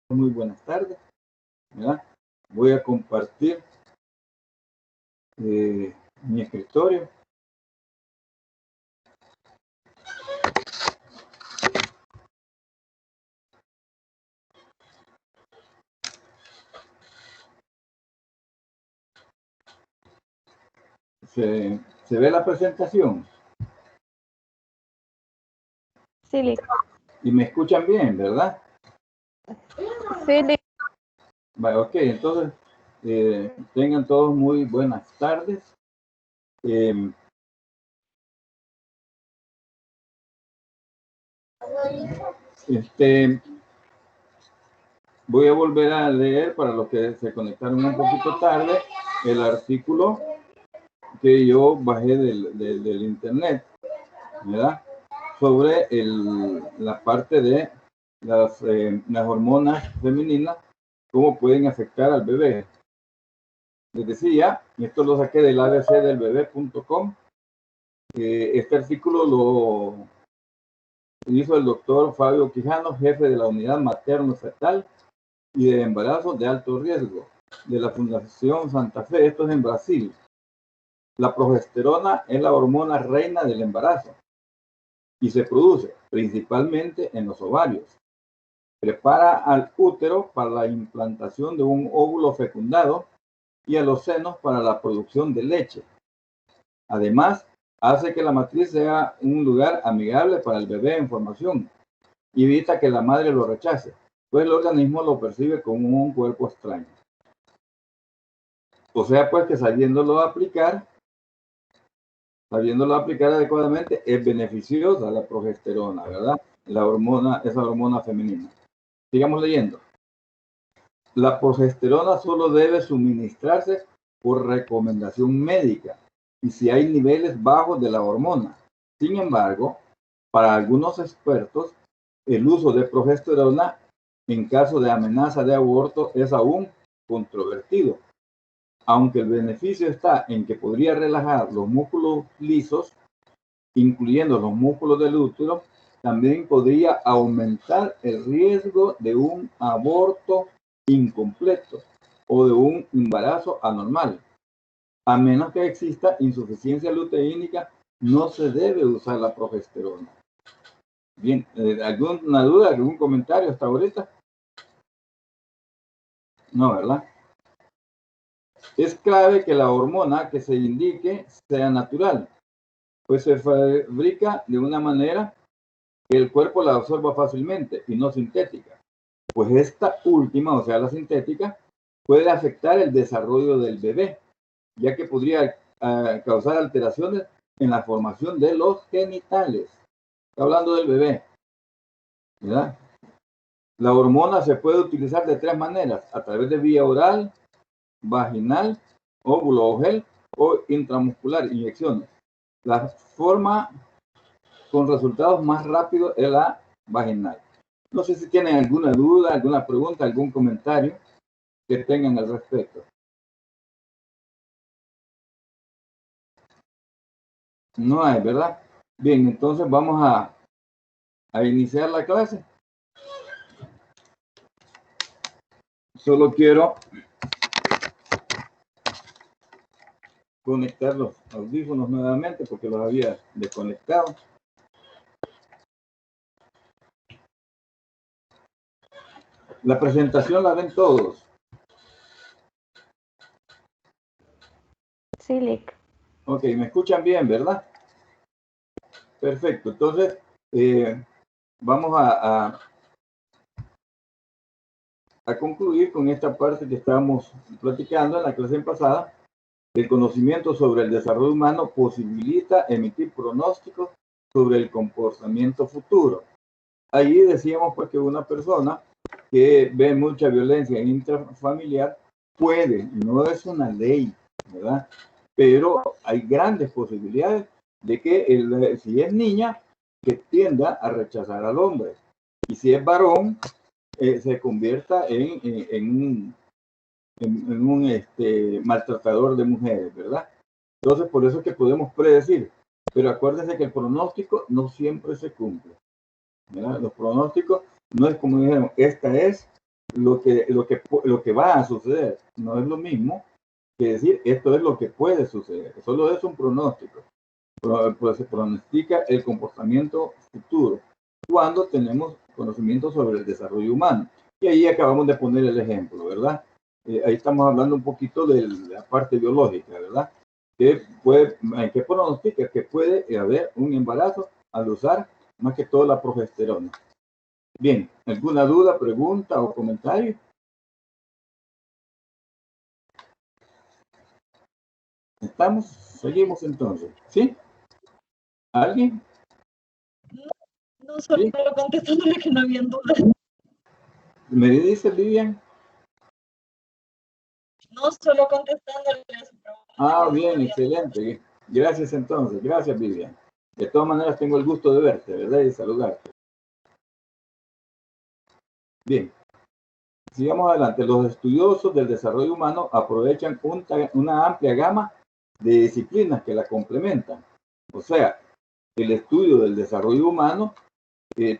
Muy buenas tardes, ¿verdad? Voy a compartir mi escritorio. ¿Se ve la presentación? Sí, Lick. Y me escuchan bien, ¿verdad? Sí, Lick. Vale, ok, entonces tengan todos muy buenas tardes. Voy a volver a leer para los que se conectaron un poquito tarde el artículo que yo bajé del internet, ¿verdad? Sobre la parte de las hormonas femeninas, cómo pueden afectar al bebé. Les decía, y esto lo saqué del abcdelbebé.com, este artículo lo hizo el doctor Fabio Quijano, jefe de la unidad materno-fetal y de embarazo de alto riesgo de la Fundación Santa Fe. Esto es en Brasil. La progesterona es la hormona reina del embarazo y se produce principalmente en los ovarios. Prepara al útero para la implantación de un óvulo fecundado y a los senos para la producción de leche. Además, hace que la matriz sea un lugar amigable para el bebé en formación y evita que la madre lo rechace, pues el organismo lo percibe como un cuerpo extraño. O sea, pues que sabiéndolo aplicar adecuadamente, es beneficiosa la progesterona, ¿verdad? Esa hormona femenina. Sigamos leyendo. La progesterona solo debe suministrarse por recomendación médica y si hay niveles bajos de la hormona. Sin embargo, para algunos expertos, el uso de progesterona en caso de amenaza de aborto es aún controvertido. Aunque el beneficio está en que podría relajar los músculos lisos, incluyendo los músculos del útero, también podría aumentar el riesgo de un aborto incompleto o de un embarazo anormal. A menos que exista insuficiencia luteínica, no se debe usar la progesterona. Bien, ¿alguna duda, algún comentario hasta ahorita? No, ¿verdad? Es clave que la hormona que se indique sea natural, pues se fabrica de una manera que el cuerpo la absorba fácilmente y no sintética, pues esta última, o sea, la sintética, puede afectar el desarrollo del bebé, ya que podría causar alteraciones en la formación de los genitales. Está hablando del bebé, ¿verdad? La hormona se puede utilizar de tres maneras: a través de vía oral, vaginal, óvulo o gel, o intramuscular, inyecciones. La forma con resultados más rápidos es la vaginal. No sé si tienen alguna duda, alguna pregunta, algún comentario que tengan al respecto. No hay, ¿verdad? Bien, entonces vamos a iniciar la clase. Solo quiero conectar los audífonos nuevamente porque los había desconectado. La presentación la ven todos. Sí, Lick. Ok, me escuchan bien, ¿verdad? Perfecto, entonces vamos a concluir con esta parte que estábamos platicando en la clase pasada. El conocimiento sobre el desarrollo humano posibilita emitir pronósticos sobre el comportamiento futuro. Allí decíamos pues que una persona que ve mucha violencia intrafamiliar puede, no es una ley, ¿verdad? Pero hay grandes posibilidades de que si es niña, que tienda a rechazar al hombre. Y si es varón, se convierta en un maltratador de mujeres, ¿verdad? Entonces, por eso es que podemos predecir. Pero acuérdense que el pronóstico no siempre se cumple, ¿verdad? Los pronósticos no es como dijéramos, esta es lo que va a suceder. No es lo mismo que decir esto es lo que puede suceder. Solo es un pronóstico. Pues se pronostica el comportamiento futuro cuando tenemos conocimiento sobre el desarrollo humano. Y ahí acabamos de poner el ejemplo, ¿verdad? Ahí estamos hablando un poquito de la parte biológica, ¿verdad? Que pronostica que puede haber un embarazo al usar más que todo la progesterona. Bien, ¿alguna duda, pregunta o comentario? ¿Estamos? Seguimos entonces. ¿Sí? ¿Alguien? No, solo ¿Sí? contestándole que no habían dudas. ¿Me dice Vivian? No, solo contestándole a su pregunta. Ah, bien, excelente. Gracias entonces. Gracias, Vivian. De todas maneras, tengo el gusto de verte, ¿verdad? Y de saludarte. Bien. Sigamos adelante. Los estudiosos del desarrollo humano aprovechan una amplia gama de disciplinas que la complementan. O sea, el estudio del desarrollo humano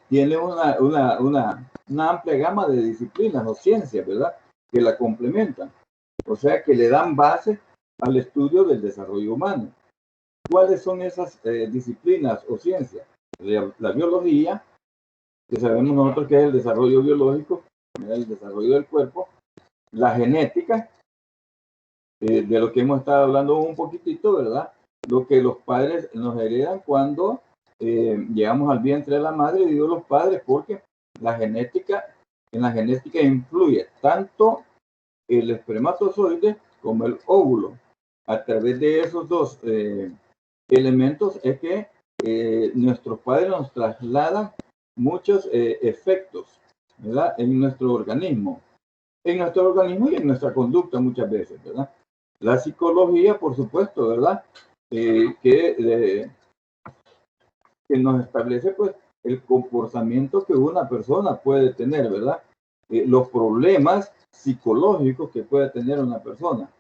tiene una amplia gama de disciplinas o ciencias, ¿verdad? Que la complementan. O sea, que le dan base al estudio del desarrollo humano. ¿Cuáles son esas disciplinas o ciencias? La biología, que sabemos nosotros que es el desarrollo biológico, el desarrollo del cuerpo, la genética, de lo que hemos estado hablando un poquitito, ¿verdad? Lo que los padres nos heredan cuando llegamos al vientre de la madre, digo los padres, porque en la genética influye tanto el espermatozoide como el óvulo. A través de esos dos elementos es que nuestros padres nos trasladan muchos efectos, ¿verdad? En nuestro organismo y en nuestra conducta muchas veces, ¿verdad? La psicología, por supuesto, ¿verdad? Que nos establece, pues, el comportamiento que una persona puede tener, ¿verdad? Los problemas psicológicos que puede tener una persona.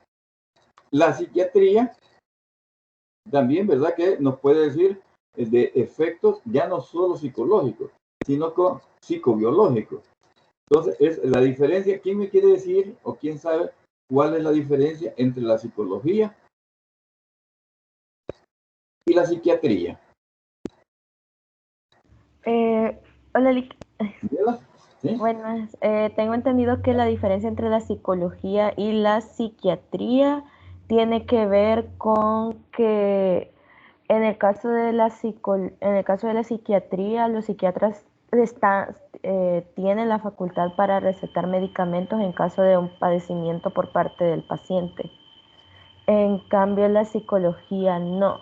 La psiquiatría también, ¿verdad? Que nos puede decir de efectos ya no solo psicológicos, sino psicobiológicos. Entonces, es la diferencia. ¿Quién me quiere decir o quién sabe cuál es la diferencia entre la psicología y la psiquiatría? Hola, Lick. ¿Sí? Bueno, tengo entendido que la diferencia entre la psicología y la psiquiatría tiene que ver con que en el caso de la psiquiatría, los psiquiatras tienen la facultad para recetar medicamentos en caso de un padecimiento por parte del paciente. En cambio, la psicología no.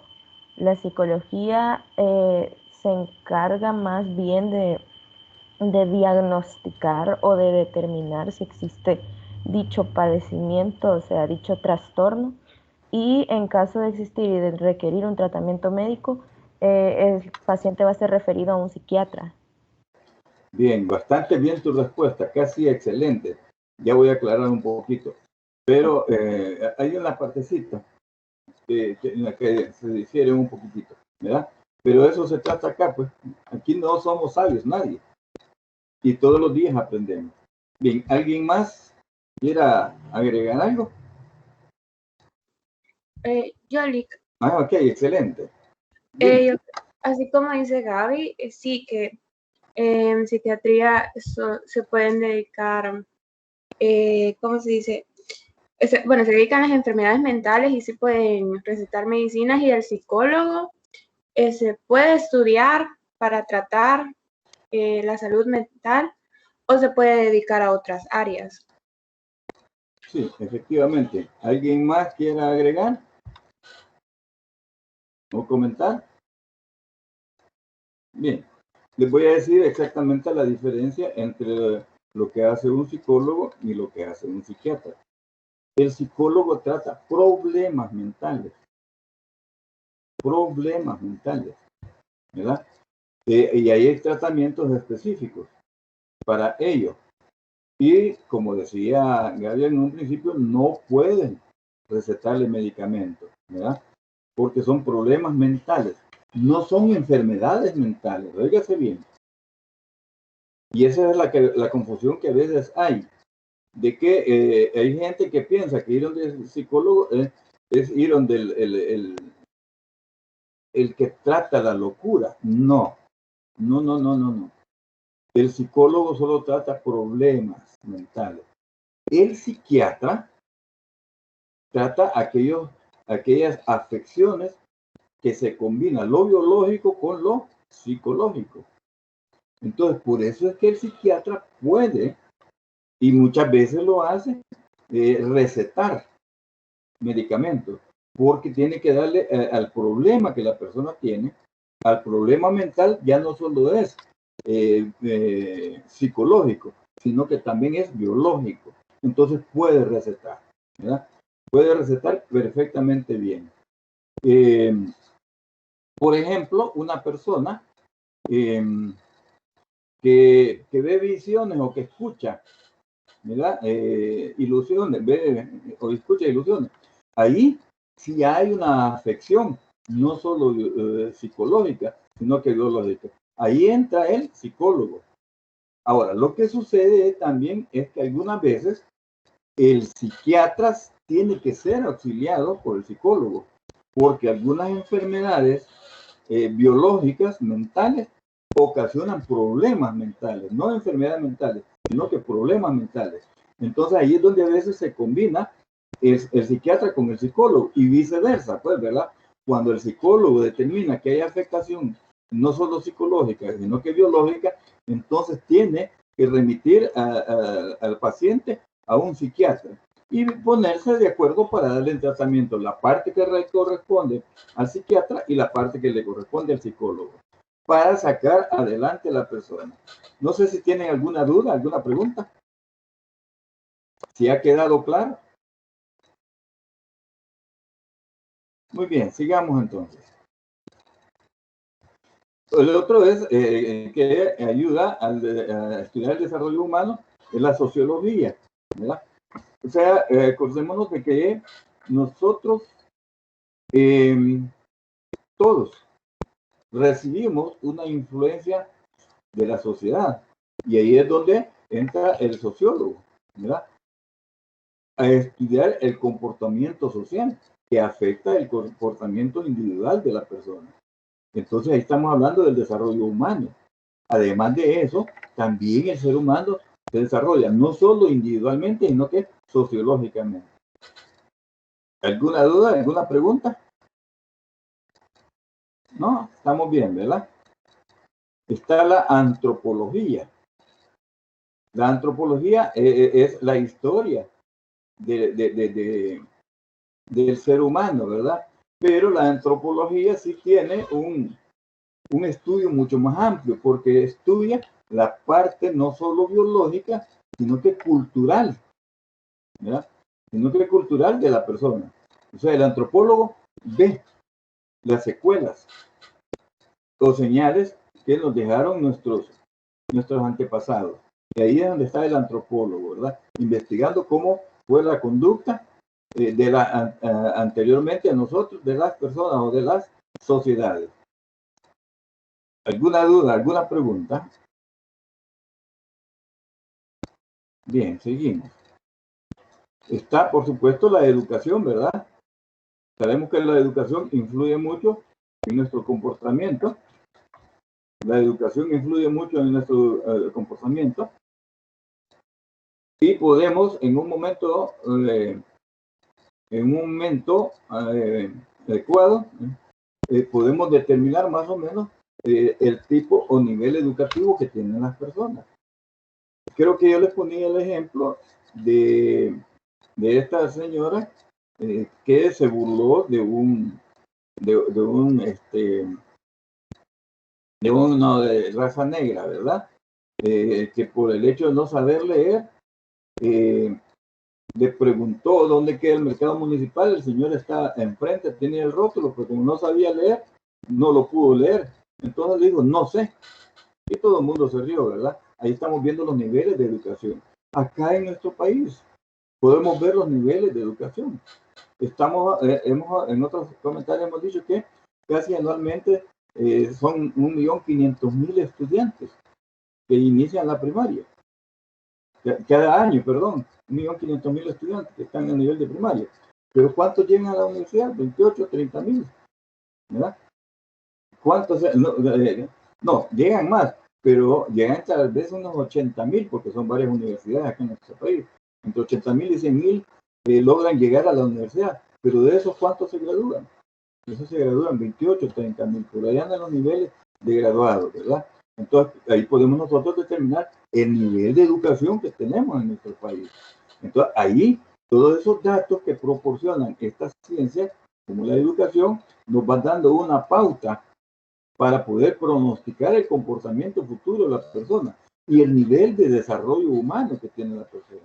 La psicología se encarga más bien de diagnosticar o de determinar si existe dicho padecimiento, o sea, dicho trastorno, y en caso de existir y de requerir un tratamiento médico, el paciente va a ser referido a un psiquiatra. Bien, bastante bien tu respuesta, casi excelente. Ya voy a aclarar un poquito. Pero hay una partecita en la que se difiere un poquitito, ¿verdad? Pero eso se trata acá, pues. Aquí no somos sabios, nadie. Y todos los días aprendemos. Bien, ¿alguien más quiera agregar algo? Yo, Lick, Ah, ok, excelente. Bien. así como dice Gaby, sí que en psiquiatría se pueden dedicar, ¿cómo se dice? Bueno, se dedican a las enfermedades mentales y sí pueden recetar medicinas, y el psicólogo se puede estudiar para tratar la salud mental, o se puede dedicar a otras áreas. Sí, efectivamente. ¿Alguien más quiera agregar o comentar? Bien, les voy a decir exactamente la diferencia entre lo que hace un psicólogo y lo que hace un psiquiatra. El psicólogo trata problemas mentales, ¿verdad? Y hay tratamientos específicos para ello. Y como decía Gabriel en un principio, no pueden recetarle medicamentos, ¿verdad? Porque son problemas mentales, no son enfermedades mentales, óigase bien. Y esa es la confusión que a veces hay. de que hay gente que piensa que ir donde el psicólogo es ir donde el que trata la locura. No, no, no, no, no, no. El psicólogo solo trata problemas mentales. El psiquiatra trata aquellas afecciones que se combinan lo biológico con lo psicológico. Entonces, por eso es que el psiquiatra puede, y muchas veces lo hace, recetar medicamentos, porque tiene que darle al problema que la persona tiene, al problema mental, ya no solo es psicológico, sino que también es biológico. Entonces puede recetar, ¿verdad? Puede recetar perfectamente bien. Por ejemplo, una persona que ve visiones o que escucha, ¿verdad? Ilusiones, ve o escucha ilusiones. Ahí sí hay una afección, no solo psicológica, sino que biológica. Ahí entra el psicólogo. Ahora, lo que sucede también es que algunas veces el psiquiatra tiene que ser auxiliado por el psicólogo, porque algunas enfermedades biológicas, mentales, ocasionan problemas mentales, no enfermedades mentales, sino que problemas mentales. Entonces ahí es donde a veces se combina el psiquiatra con el psicólogo y viceversa, pues, ¿verdad? Cuando el psicólogo determina que hay afectación no solo psicológica, sino que biológica, entonces tiene que remitir al paciente a un psiquiatra y ponerse de acuerdo para darle el tratamiento, la parte que le corresponde al psiquiatra y la parte que le corresponde al psicólogo, para sacar adelante a la persona. No sé si tienen alguna duda, alguna pregunta. ¿Si ha quedado claro? Muy bien, sigamos entonces. El otro es que ayuda a estudiar el desarrollo humano, es la sociología, ¿verdad? O sea, acordémonos de que nosotros todos recibimos una influencia de la sociedad y ahí es donde entra el sociólogo, ¿verdad? A estudiar el comportamiento social que afecta el comportamiento individual de la persona. Entonces ahí estamos hablando del desarrollo humano. Además de eso, también el ser humano se desarrolla no solo individualmente, sino que sociológicamente. ¿Alguna duda? ¿Alguna pregunta? No, estamos bien, ¿verdad? Está la antropología. La antropología es la historia del ser humano, ¿verdad? Pero la antropología sí tiene un estudio mucho más amplio, porque estudia la parte no solo biológica, sino que cultural, ¿verdad? Sino que cultural de la persona. O sea, el antropólogo ve las secuelas o señales que nos dejaron nuestros antepasados. Y ahí es donde está el antropólogo, ¿verdad? Investigando cómo fue la conducta anteriormente a nosotros, de las personas o de las sociedades. ¿Alguna duda, alguna pregunta? Bien, seguimos. Está, por supuesto, la educación, ¿verdad? Sabemos que la educación influye mucho en nuestro comportamiento. La educación influye mucho en nuestro comportamiento. Y podemos en un momento adecuado, podemos determinar más o menos el tipo o nivel educativo que tienen las personas. Creo que yo les ponía el ejemplo de esta señora que se burló de uno de raza negra, ¿verdad? Que por el hecho de no saber leer, le preguntó dónde queda el mercado municipal. El señor está enfrente, tenía el rótulo, pero como no sabía leer, no lo pudo leer. Entonces le dijo, no sé. Y todo el mundo se rió, ¿verdad? Ahí estamos viendo los niveles de educación. Acá en nuestro país podemos ver los niveles de educación. En otros comentarios hemos dicho que casi anualmente son 1.500.000 estudiantes que inician la primaria. Cada año, perdón. 1.500.000 estudiantes que están a nivel de primaria. Pero ¿cuántos llegan a la universidad? 28, 30.000, ¿verdad? ¿Cuántos? No, llegan más, pero llegan tal vez unos 80.000, porque son varias universidades acá en nuestro país. Entre 80.000 y 100.000 logran llegar a la universidad, pero de esos, ¿cuántos se gradúan? De esos se gradúan 28, 30.000, por allá andan los niveles de graduados, ¿verdad? Entonces, ahí podemos nosotros determinar el nivel de educación que tenemos en nuestro país. Entonces, ahí, todos esos datos que proporcionan estas ciencias, como la educación, nos van dando una pauta para poder pronosticar el comportamiento futuro de la persona y el nivel de desarrollo humano que tiene la persona.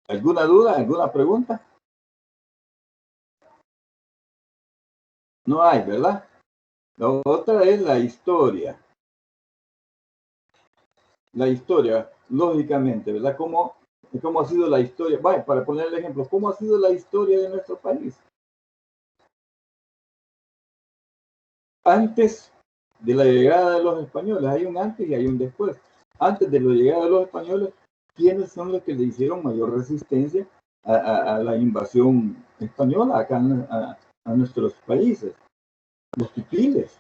¿Alguna duda? ¿Alguna pregunta? No hay, ¿verdad? La otra es la historia. La historia, lógicamente, ¿verdad? ¿Cómo ha sido la historia? Vaya, para poner el ejemplo, ¿cómo ha sido la historia de nuestro país? Antes de la llegada de los españoles, hay un antes y hay un después. Antes de la llegada de los españoles, ¿quiénes son los que le hicieron mayor resistencia a la invasión española acá a nuestros países? Los pipiles,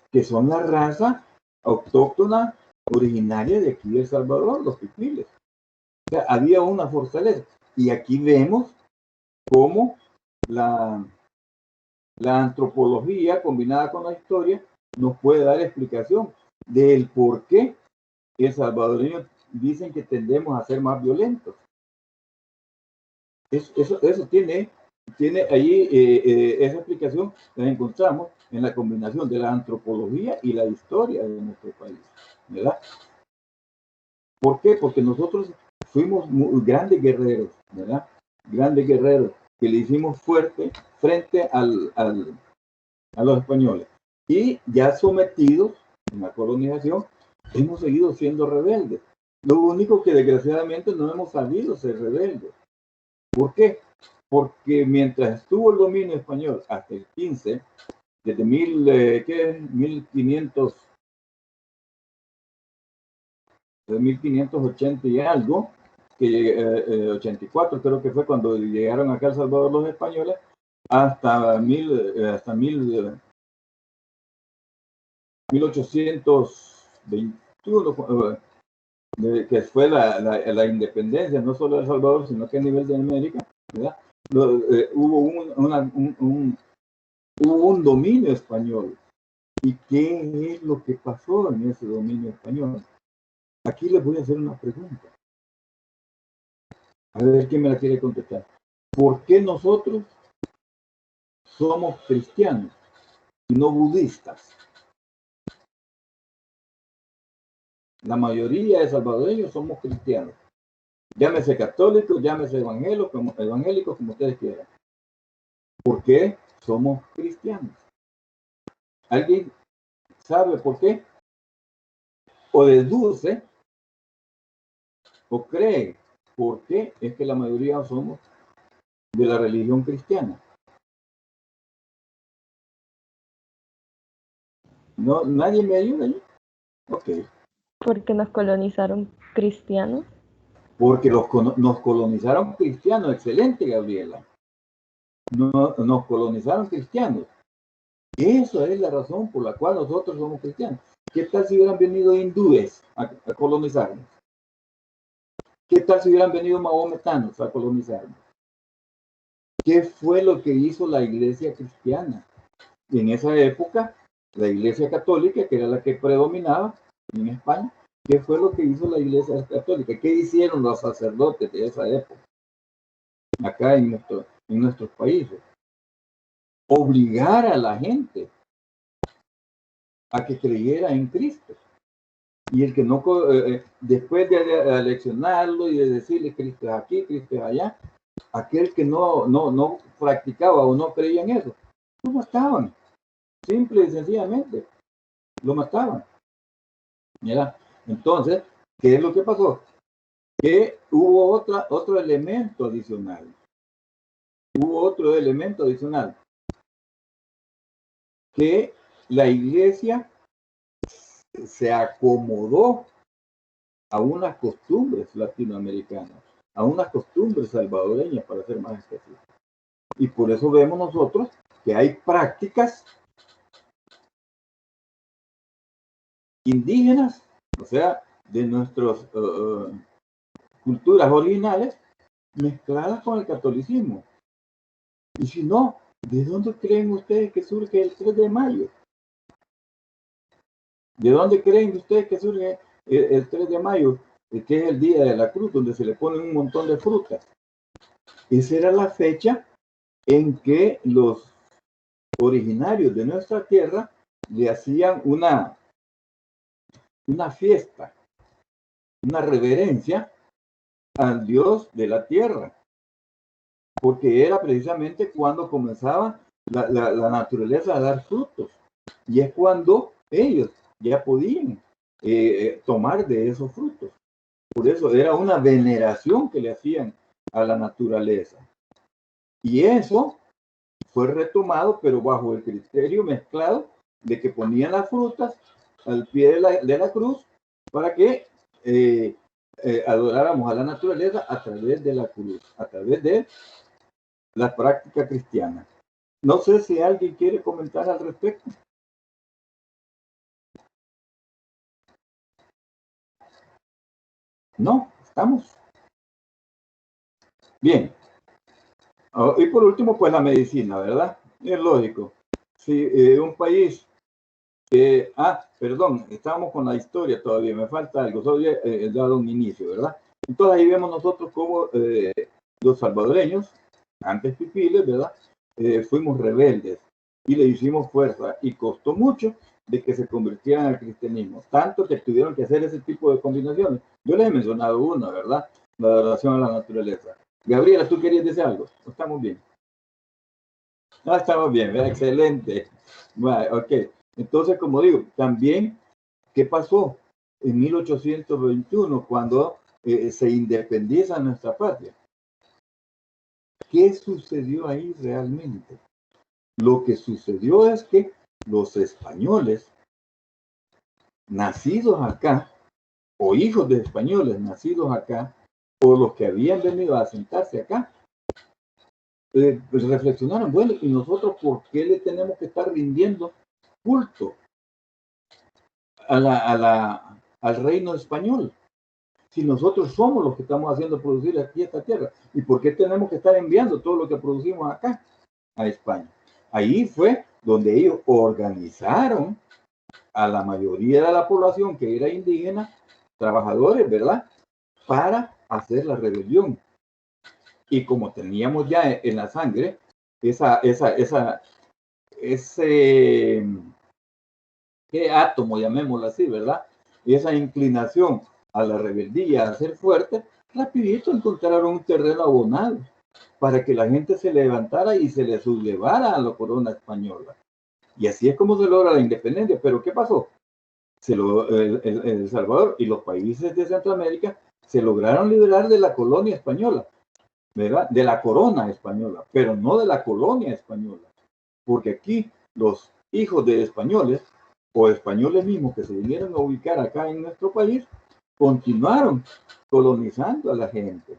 que son la raza autóctona originaria de aquí de El Salvador, los pipiles. O sea, había una fortaleza. Y aquí vemos cómo la antropología combinada con la historia nos puede dar explicación del por qué el salvadoreño dicen que tendemos a ser más violentos. Eso tiene ahí, esa explicación la encontramos en la combinación de la antropología y la historia de nuestro país, ¿verdad? ¿Por qué? Porque nosotros fuimos grandes guerreros, ¿verdad? Grandes guerreros que le hicimos fuerte frente a los españoles. Y ya sometidos en la colonización, hemos seguido siendo rebeldes. Lo único que desgraciadamente no hemos sabido ser rebeldes. ¿Por qué? Porque mientras estuvo el dominio español hasta el 15, desde 1580 y algo, que 84 creo que fue cuando llegaron acá a El Salvador los españoles, hasta 1821, que fue la independencia, no solo de El Salvador, sino que a nivel de América, ¿verdad? Hubo un dominio español. ¿Y qué es lo que pasó en ese dominio español? Aquí les voy a hacer una pregunta. A ver quién me la quiere contestar. ¿Por qué nosotros somos cristianos y no budistas? La mayoría de salvadoreños somos cristianos. Llámese católicos, llámese evangélicos, como ustedes quieran. ¿Por qué somos cristianos? ¿Alguien sabe por qué? O deduce o cree por qué es que la mayoría somos de la religión cristiana. No, nadie me ayuda ahí. Ok. Porque nos colonizaron cristianos. Porque nos colonizaron cristianos. Excelente, Gabriela. Nos colonizaron cristianos. Esa es la razón por la cual nosotros somos cristianos. ¿Qué tal si hubieran venido hindúes a colonizarnos? ¿Qué tal si hubieran venido mahometanos a colonizarnos? ¿Qué fue lo que hizo la iglesia cristiana? Y en esa época, la iglesia católica, que era la que predominaba en España, ¿qué fue lo que hizo la iglesia católica? ¿Qué hicieron los sacerdotes de esa época? Acá en nuestros países. Obligar a la gente a que creyera en Cristo. Y el que no, después de aleccionarlo y de decirle Cristo es aquí, Cristo es allá, aquel que no practicaba o no creía en eso, lo mataban. Simple y sencillamente, lo mataban. ¿Ya? Entonces, ¿qué es lo que pasó? Que hubo otro elemento adicional. Que la iglesia se acomodó a unas costumbres latinoamericanas, a unas costumbres salvadoreñas, para ser más específicos. Y por eso vemos nosotros que hay prácticas indígenas, o sea, de nuestras culturas originales, mezcladas con el catolicismo. Y si no, ¿de dónde creen ustedes que surge el 3 de mayo? ¿De dónde creen ustedes que surge el 3 de mayo, que es el Día de la Cruz, donde se le ponen un montón de frutas? Esa era la fecha en que los originarios de nuestra tierra le hacían una fiesta, una reverencia al Dios de la tierra, porque era precisamente cuando comenzaba la naturaleza a dar frutos, y es cuando ellos ya podían tomar de esos frutos. Por eso era una veneración que le hacían a la naturaleza. Y eso fue retomado, pero bajo el criterio mezclado de que ponían las frutas al pie de la cruz para que adoráramos a la naturaleza a través de la cruz, a través de la práctica cristiana. No sé si alguien quiere comentar al respecto. No, estamos. Bien. Y por último, pues la medicina, ¿verdad? Es lógico. Si un país perdón, estábamos con la historia todavía, me falta algo, solo he dado un inicio, ¿verdad? Entonces ahí vemos nosotros cómo los salvadoreños, antes pipiles, ¿verdad? Fuimos rebeldes y le hicimos fuerza y costó mucho de que se convirtieran al cristianismo, tanto que tuvieron que hacer ese tipo de combinaciones. Yo les he mencionado una, ¿verdad? La adoración a la naturaleza. Gabriela, ¿tú querías decir algo? ¿Estamos bien? No, estamos bien, ¿verdad? Excelente. Bueno, ok. Entonces, como digo, también, ¿qué pasó en 1821 cuando se independiza nuestra patria? ¿Qué sucedió ahí realmente? Lo que sucedió es que los españoles nacidos acá, o hijos de españoles nacidos acá, o los que habían venido a asentarse acá, pues reflexionaron, bueno, ¿y nosotros por qué le tenemos que estar rindiendo culto al reino español? Si nosotros somos los que estamos haciendo producir aquí esta tierra, ¿y por qué tenemos que estar enviando todo lo que producimos acá a España? Ahí fue donde ellos organizaron a la mayoría de la población que era indígena, trabajadores, ¿verdad? Para hacer la rebelión. Y como teníamos ya en la sangre ese ¿qué átomo, llamémoslo así, ¿verdad? Esa inclinación a la rebeldía, a ser fuerte, rapidito encontraron un terreno abonado para que la gente se levantara y se le sublevara a la corona española. Y así es como se logra la independencia. Pero ¿qué pasó? El Salvador y los países de Centroamérica se lograron liberar de la colonia española, ¿verdad? De la corona española, pero no de la colonia española. Porque aquí los hijos de españoles o españoles mismos que se vinieron a ubicar acá en nuestro país, continuaron colonizando a la gente,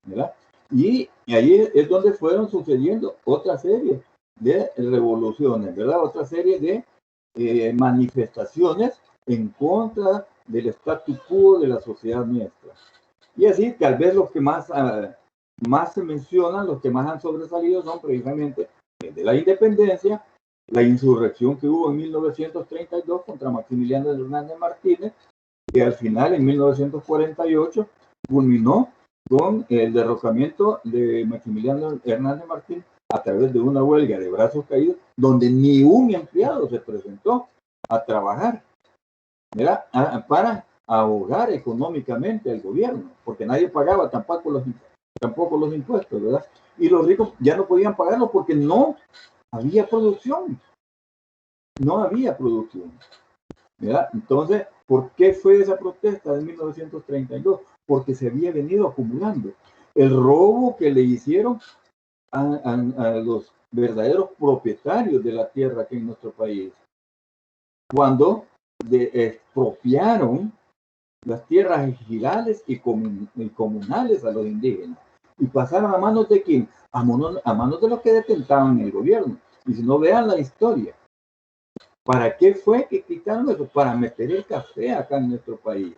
¿verdad? Y ahí es donde fueron sucediendo otra serie de revoluciones, ¿verdad? Otra serie de manifestaciones en contra del statu quo de la sociedad nuestra. Y así, tal vez los que más se mencionan, los que más han sobresalido son precisamente de la independencia, la insurrección que hubo en 1932 contra Maximiliano Hernández Martínez, que al final en 1948 culminó con el derrocamiento de Maximiliano Hernández Martínez a través de una huelga de brazos caídos, donde ni un empleado se presentó a trabajar, ¿verdad? Para ahogar económicamente al gobierno, porque nadie pagaba tampoco los impuestos, ¿verdad? Y los ricos ya no podían pagarlo porque no había producción. No había producción, ¿verdad? Entonces, ¿por qué fue esa protesta de 1932? Porque se había venido acumulando el robo que le hicieron a los verdaderos propietarios de la tierra aquí en nuestro país, cuando expropiaron las tierras ejidales y comunales a los indígenas. ¿Y pasaron a manos de quién? A manos de los que detentaban el gobierno. Y si no, vean la historia. ¿Para qué fue que quitaron eso? Para meter el café acá en nuestro país.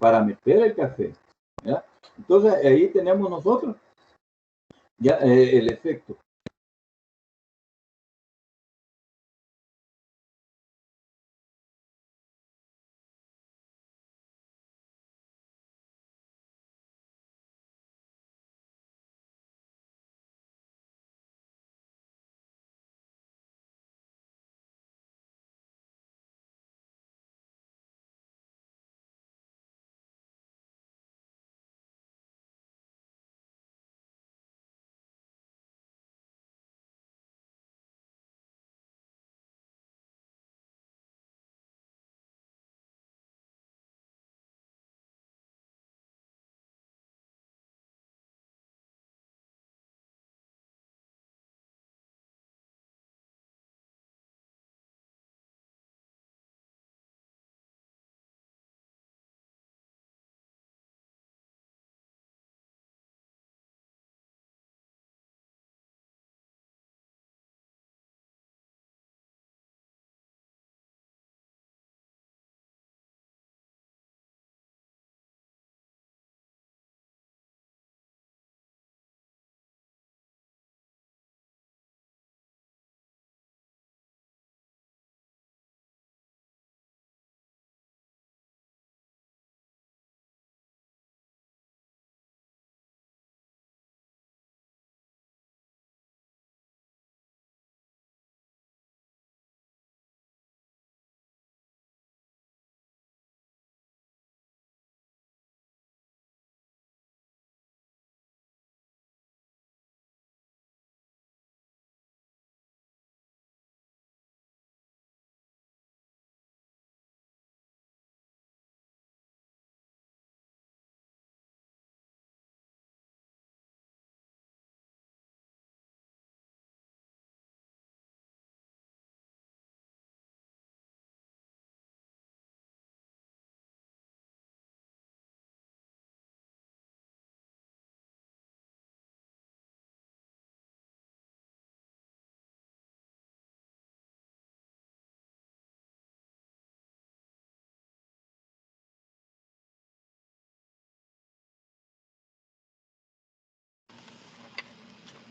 Para meter el café. ¿Ya? Entonces, ahí tenemos nosotros ya el efecto.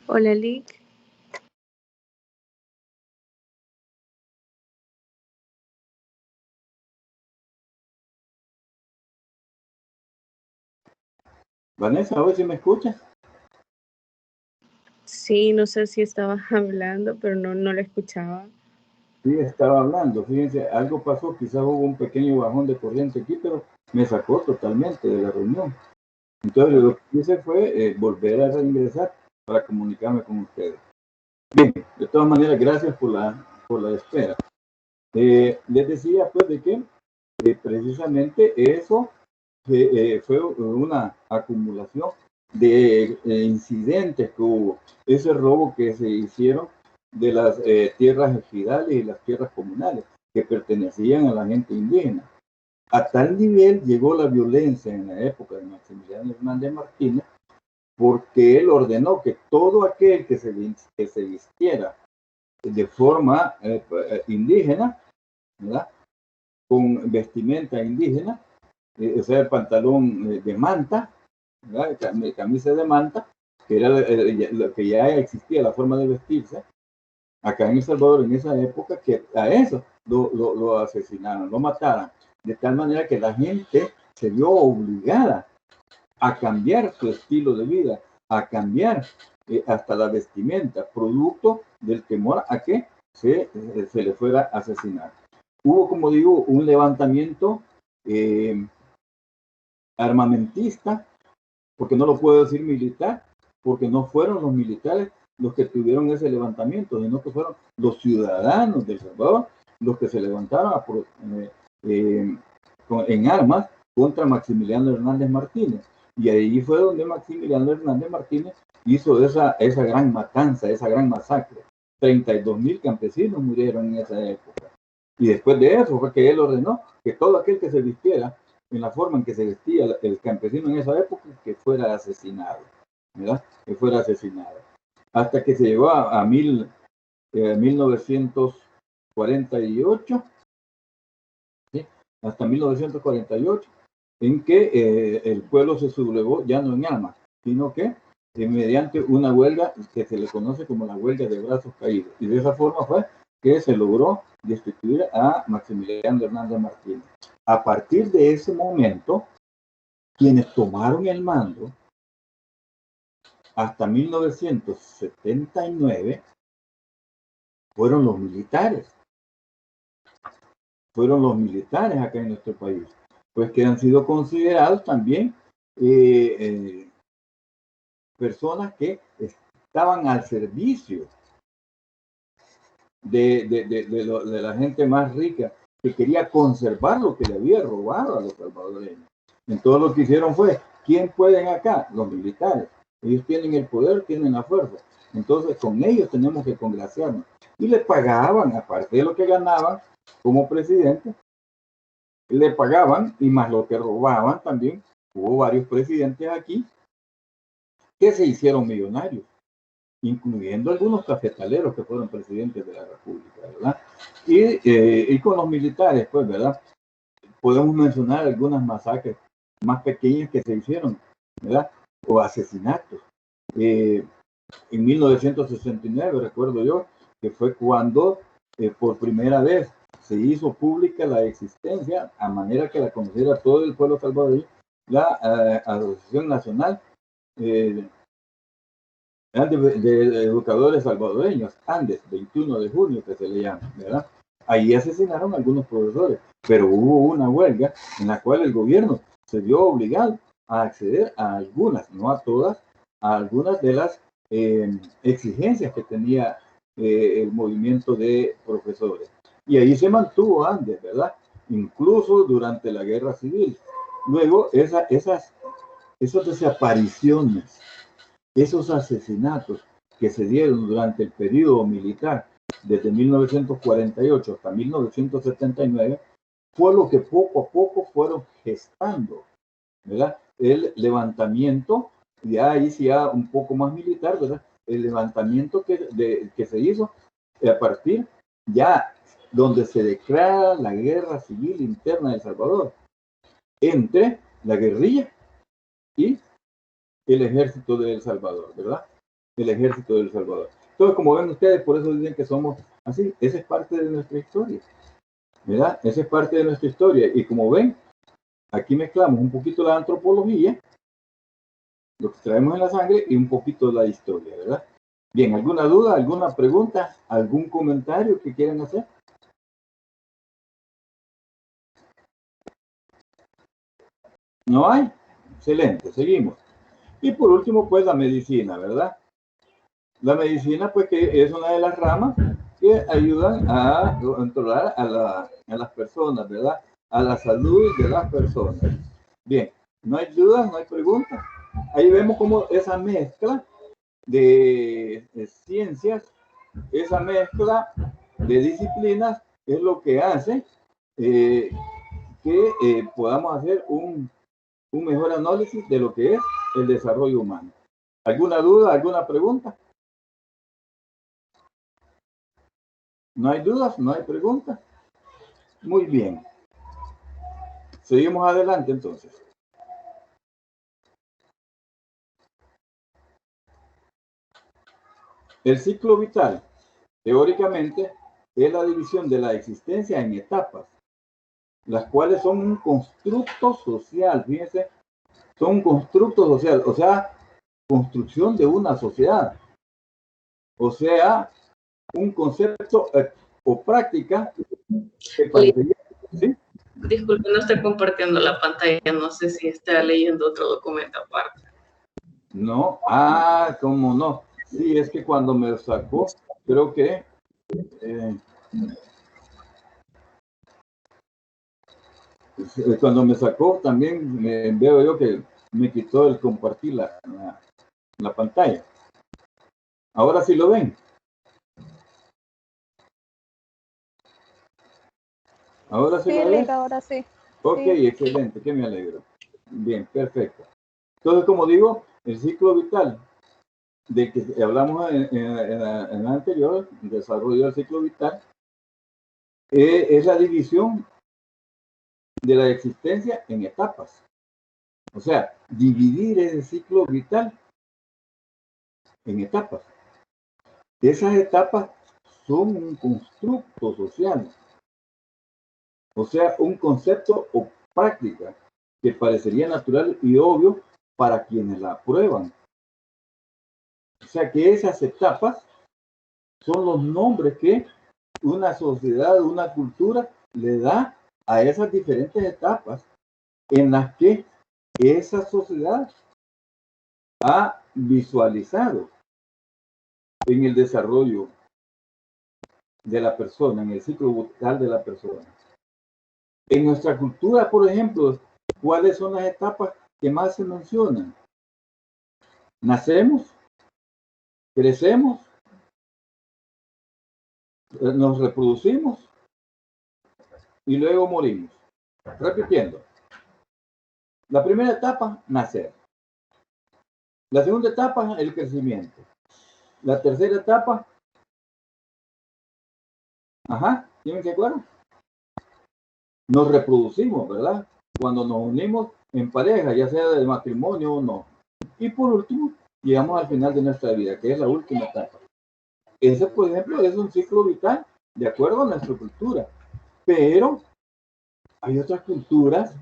Hola, Lick. Vanessa, a ver si me escuchas. Sí, no sé si estaba hablando, pero no lo escuchaba. Sí, estaba hablando. Fíjense, algo pasó, quizás hubo un pequeño bajón de corriente aquí, pero me sacó totalmente de la reunión. Entonces, lo que hice fue volver a reingresar para comunicarme con ustedes. Bien, de todas maneras, gracias por la espera. Les decía, pues, de que precisamente eso fue una acumulación de incidentes que hubo. Ese robo que se hicieron de las tierras ejidales y las tierras comunales que pertenecían a la gente indígena. A tal nivel llegó la violencia en la época de Maximiliano Hernández Martínez, porque él ordenó que todo aquel que se vistiera de forma indígena, ¿verdad? Con vestimenta indígena, o sea, el pantalón de manta, ¿verdad? Camisa de manta, que era lo que ya existía, la forma de vestirse, acá en El Salvador en esa época, que a eso lo asesinaron, lo mataron, de tal manera que la gente se vio obligada a cambiar su estilo de vida, a cambiar hasta la vestimenta, producto del temor a que se le fuera a asesinar. Hubo, como digo, un levantamiento armamentista, porque no lo puedo decir militar, porque no fueron los militares los que tuvieron ese levantamiento, sino que fueron los ciudadanos de El Salvador los que se levantaron en armas contra Maximiliano Hernández Martínez. Y ahí fue donde Maximiliano Hernández Martínez hizo esa gran matanza, esa gran masacre. 32,000 campesinos murieron en esa época. Y después de eso fue que él ordenó que todo aquel que se vistiera en la forma en que se vestía el campesino en esa época, que fuera asesinado, ¿verdad? Que fuera asesinado. Hasta que se llegó a 1948, ¿sí? Hasta 1948, en que el pueblo se sublevó ya no en armas, sino que mediante una huelga que se le conoce como la huelga de brazos caídos. Y de esa forma fue que se logró destituir a Maximiliano Hernández Martínez. A partir de ese momento, quienes tomaron el mando hasta 1979 fueron los militares. Fueron los militares acá en nuestro país, pues que han sido considerados también personas que estaban al servicio de la gente más rica, que quería conservar lo que le había robado a los salvadoreños. Entonces lo que hicieron fue, ¿quién pueden acá? Los militares. Ellos tienen el poder, tienen la fuerza. Entonces con ellos tenemos que congraciarnos. Y le pagaban, aparte de lo que ganaban como presidente, le pagaban, y más lo que robaban también. Hubo varios presidentes aquí que se hicieron millonarios, incluyendo algunos cafetaleros que fueron presidentes de la República, ¿verdad? Y con los militares, pues, ¿verdad? Podemos mencionar algunas masacres más pequeñas que se hicieron, ¿verdad? O asesinatos. En 1969, recuerdo yo, que fue cuando por primera vez se hizo pública la existencia, a manera que la conociera todo el pueblo salvadoreño, la Asociación Nacional de Educadores Salvadoreños, Andes, 21 de junio, que se le llama, ¿verdad? Ahí asesinaron a algunos profesores, pero hubo una huelga en la cual el gobierno se vio obligado a acceder a algunas, no a todas, a algunas de las exigencias que tenía el movimiento de profesores. Y ahí se mantuvo Andes, ¿verdad? Incluso durante la guerra civil. Luego, esas desapariciones, esos asesinatos que se dieron durante el periodo militar, desde 1948 hasta 1979, fue lo que poco a poco fueron gestando, ¿verdad? El levantamiento, ya ahí sí ya un poco más militar, ¿verdad? El levantamiento que se hizo a partir ya donde se declara la guerra civil interna de El Salvador, entre la guerrilla y el ejército de El Salvador, ¿verdad? El ejército de El Salvador. Entonces, como ven ustedes, por eso dicen que somos así. Esa es parte de nuestra historia, ¿verdad? Esa es parte de nuestra historia. Y como ven, aquí mezclamos un poquito la antropología, lo que traemos en la sangre, y un poquito la historia, ¿verdad? Bien, ¿alguna duda, alguna pregunta, algún comentario que quieran hacer? ¿No hay? Excelente, seguimos. Y por último, pues la medicina, ¿verdad? La medicina, pues que es una de las ramas que ayudan a controlar a las personas, ¿verdad? A la salud de las personas. Bien, no hay dudas, no hay preguntas. Ahí vemos como esa mezcla de ciencias, esa mezcla de disciplinas es lo que hace que podamos hacer un mejor análisis de lo que es el desarrollo humano. ¿Alguna duda, alguna pregunta? ¿No hay dudas? ¿No hay preguntas? Muy bien. Seguimos adelante entonces. El ciclo vital, teóricamente, es la división de la existencia en etapas, las cuales son un constructo social, fíjense, son un constructo social, o sea, construcción de una sociedad, o sea, un concepto o práctica que parecería, ¿sí? Disculpe, no estoy compartiendo la pantalla, no sé si está leyendo otro documento aparte. No, cómo no. Sí, es que cuando me sacó, creo que cuando me sacó también veo yo que me quitó el compartir la pantalla. Ahora sí lo ven. Ahora sí lo ven. Ahora sí. Ok, Sí. excelente, que me alegro. Bien, perfecto. Entonces, como digo, el ciclo vital de que hablamos en la anterior, el desarrollo del ciclo vital, es la división de la existencia en etapas. O sea, dividir ese ciclo vital en etapas. Esas etapas son un constructo social, o sea, un concepto o práctica que parecería natural y obvio para quienes la aprueban. O sea, que esas etapas son los nombres que una sociedad, una cultura le da a esas diferentes etapas en las que esa sociedad ha visualizado en el desarrollo de la persona, en el ciclo vital de la persona. En nuestra cultura, por ejemplo, ¿cuáles son las etapas que más se mencionan? Nacemos, crecemos, nos reproducimos y luego morimos. Repitiendo. La primera etapa, nacer. La segunda etapa, el crecimiento. La tercera etapa, ¿tienen que acuerdo? Nos reproducimos, ¿verdad? Cuando nos unimos en pareja, ya sea de matrimonio o no. Y por último, llegamos al final de nuestra vida, que es la última etapa. Ese, por ejemplo, es un ciclo vital de acuerdo a nuestra cultura. Pero hay otras culturas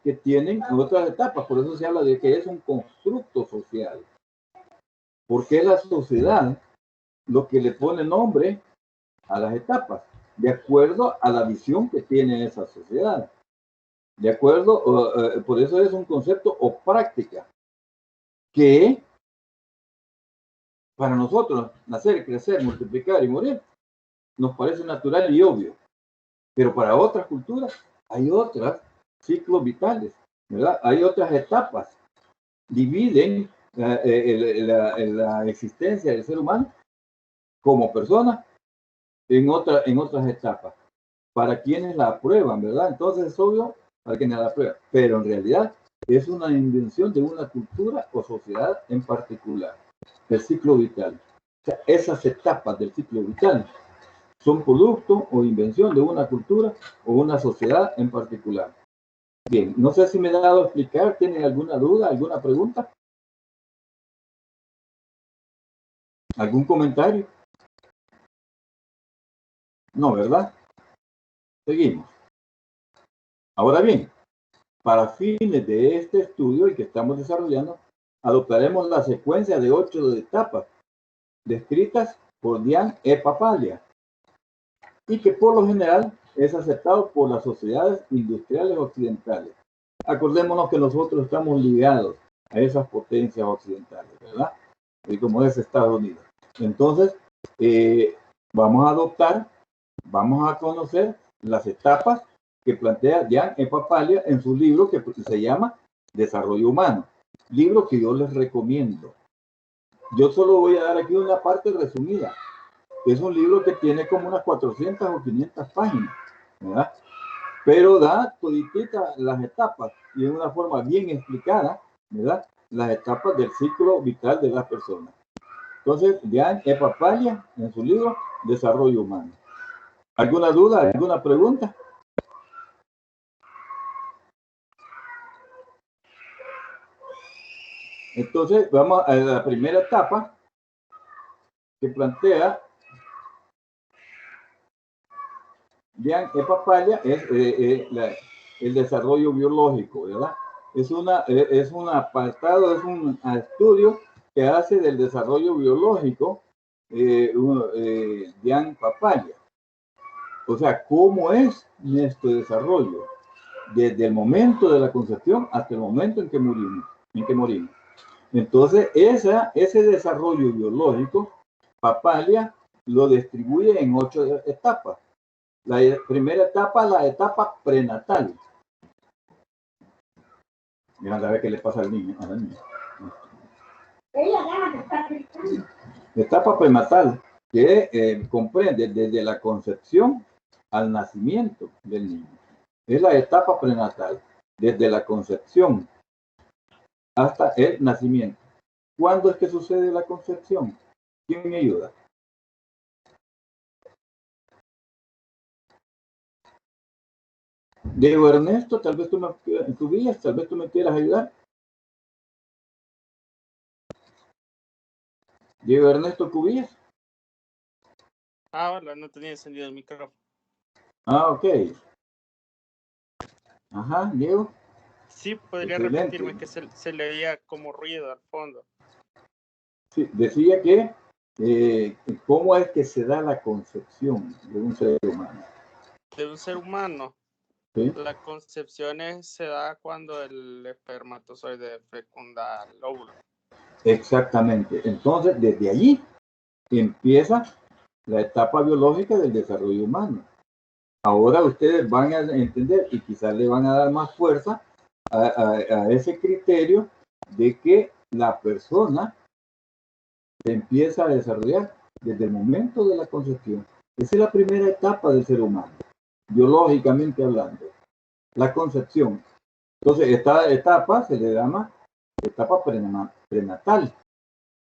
que tienen otras etapas. Por eso se habla de que es un constructo social. Porque es la sociedad lo que le pone nombre a las etapas, de acuerdo a la visión que tiene esa sociedad. De acuerdo, por eso es un concepto o práctica que para nosotros nacer, crecer, multiplicar y morir nos parece natural y obvio. Pero para otras culturas hay otros ciclos vitales, ¿verdad? Hay otras etapas. Dividen la existencia del ser humano como persona en otras etapas. Para quienes la aprueban, ¿verdad? Entonces es obvio para quienes la aprueban. Pero en realidad es una invención de una cultura o sociedad en particular, el ciclo vital. O sea, esas etapas del ciclo vital son producto o invención de una cultura o una sociedad en particular. Bien, no sé si me he dado a explicar. ¿Tienen alguna duda, alguna pregunta? ¿Algún comentario? No, ¿verdad? Seguimos. Ahora bien, para fines de este estudio y que estamos desarrollando, adoptaremos la secuencia de 8 etapas descritas por Diane E. Papalia y que por lo general es aceptado por las sociedades industriales occidentales. Acordémonos que nosotros estamos ligados a esas potencias occidentales, ¿verdad? Y como es Estados Unidos. Entonces, vamos a adoptar, vamos a conocer las etapas que plantea Diane E. Papalia en su libro que se llama Desarrollo Humano. Libro que yo les recomiendo. Yo solo voy a dar aquí una parte resumida. Es un libro que tiene como unas 400 o 500 páginas, ¿verdad? Pero da toditita las etapas y en una forma bien explicada, ¿verdad? Las etapas del ciclo vital de las personas. Entonces, Diane E. Papalia en su libro Desarrollo Humano. ¿Alguna duda, alguna pregunta? Entonces, vamos a la primera etapa que plantea Diane E. Papalia, es el desarrollo biológico, ¿verdad? Es un apartado, es un estudio que hace del desarrollo biológico Diane Papalia. O sea, ¿cómo es nuestro desarrollo? Desde el momento de la concepción hasta el momento en que morimos. Entonces, ese desarrollo biológico, Papalia lo distribuye en 8 etapas. La primera etapa, la etapa prenatal. Mira, a ver qué le pasa al niño. A la niña. Etapa prenatal, que comprende desde la concepción al nacimiento del niño. Es la etapa prenatal, desde la concepción hasta el nacimiento. ¿Cuándo es que sucede la concepción? ¿Quién me ayuda? Diego Ernesto, tal vez tú me quieras ayudar. Diego Ernesto Cubillas. Hola, no tenía encendido el micrófono. Ok. Ajá, Diego. Sí, podría Excelente. repetirme que se le veía como ruido al fondo. Sí, decía que cómo es que se da la concepción de un ser humano. De un ser humano, ¿Sí? la concepción se da cuando el espermatozoide fecunda el óvulo. Exactamente. Entonces, desde allí empieza la etapa biológica del desarrollo humano. Ahora ustedes van a entender y quizás le van a dar más fuerza a ese criterio de que la persona se empieza a desarrollar desde el momento de la concepción. Esa es la primera etapa del ser humano, biológicamente hablando, la concepción. Entonces, esta etapa se le llama etapa prenatal,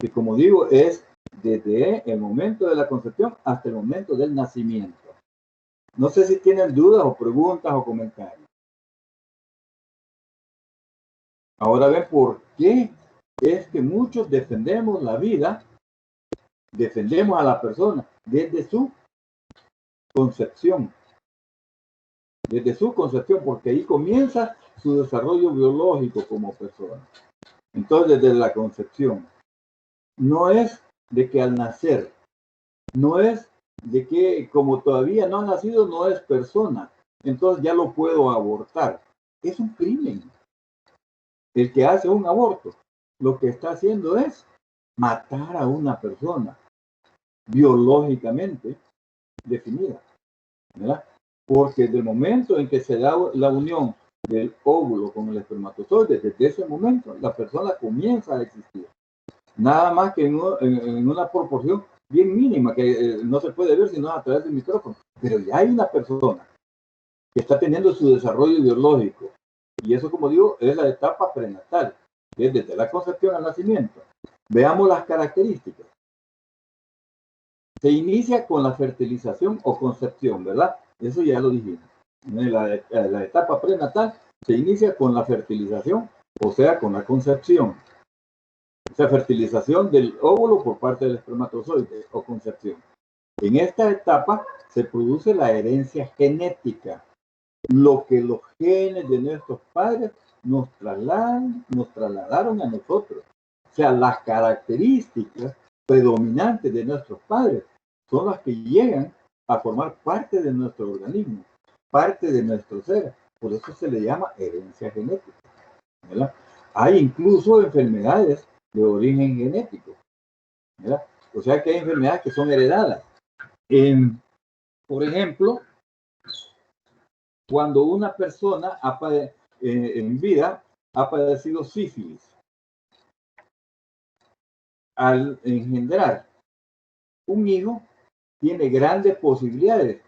que como digo es desde el momento de la concepción hasta el momento del nacimiento. No sé si tienen dudas o preguntas o comentarios. Ahora ven por qué es que muchos defendemos la vida, defendemos a la persona desde su concepción. Desde su concepción, porque ahí comienza su desarrollo biológico como persona. Entonces, desde la concepción, no es de que al nacer, no es de que como todavía no ha nacido, no es persona, entonces ya lo puedo abortar. Es un crimen. El que hace un aborto, lo que está haciendo es matar a una persona biológicamente definida, ¿verdad? Porque desde el momento en que se da la unión del óvulo con el espermatozoide, desde ese momento la persona comienza a existir. Nada más que en una proporción bien mínima, que no se puede ver sino a través del micrófono. Pero ya hay una persona que está teniendo su desarrollo biológico. Y eso, como digo, es la etapa prenatal, que es desde la concepción al nacimiento. Veamos las características. Se inicia con la fertilización o concepción, ¿verdad? Eso ya lo dijimos. La etapa prenatal se inicia con la fertilización, o sea, con la concepción. O sea, fertilización del óvulo por parte del espermatozoide o concepción. En esta etapa se produce la herencia genética, lo que los genes de nuestros padres nos trasladaron a nosotros. O sea, las características predominantes de nuestros padres son las que llegan a formar parte de nuestro organismo, parte de nuestro ser. Por eso se le llama herencia genética, ¿verdad? Hay incluso enfermedades de origen genético, ¿verdad? O sea que hay enfermedades que son heredadas. Por ejemplo, cuando una persona en vida ha padecido sífilis, al engendrar un hijo, tiene grandes posibilidades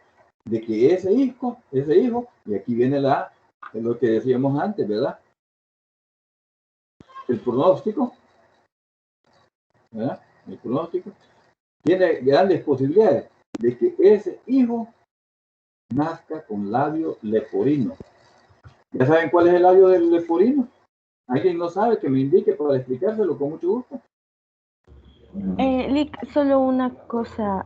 de que ese hijo, y aquí viene lo que decíamos antes, ¿verdad? El pronóstico, ¿verdad? El pronóstico tiene grandes posibilidades de que ese hijo nazca con labio leporino. ¿Ya saben cuál es el labio del leporino? ¿Alguien no sabe? Que me indique para explicárselo con mucho gusto. Lick, solo una cosa,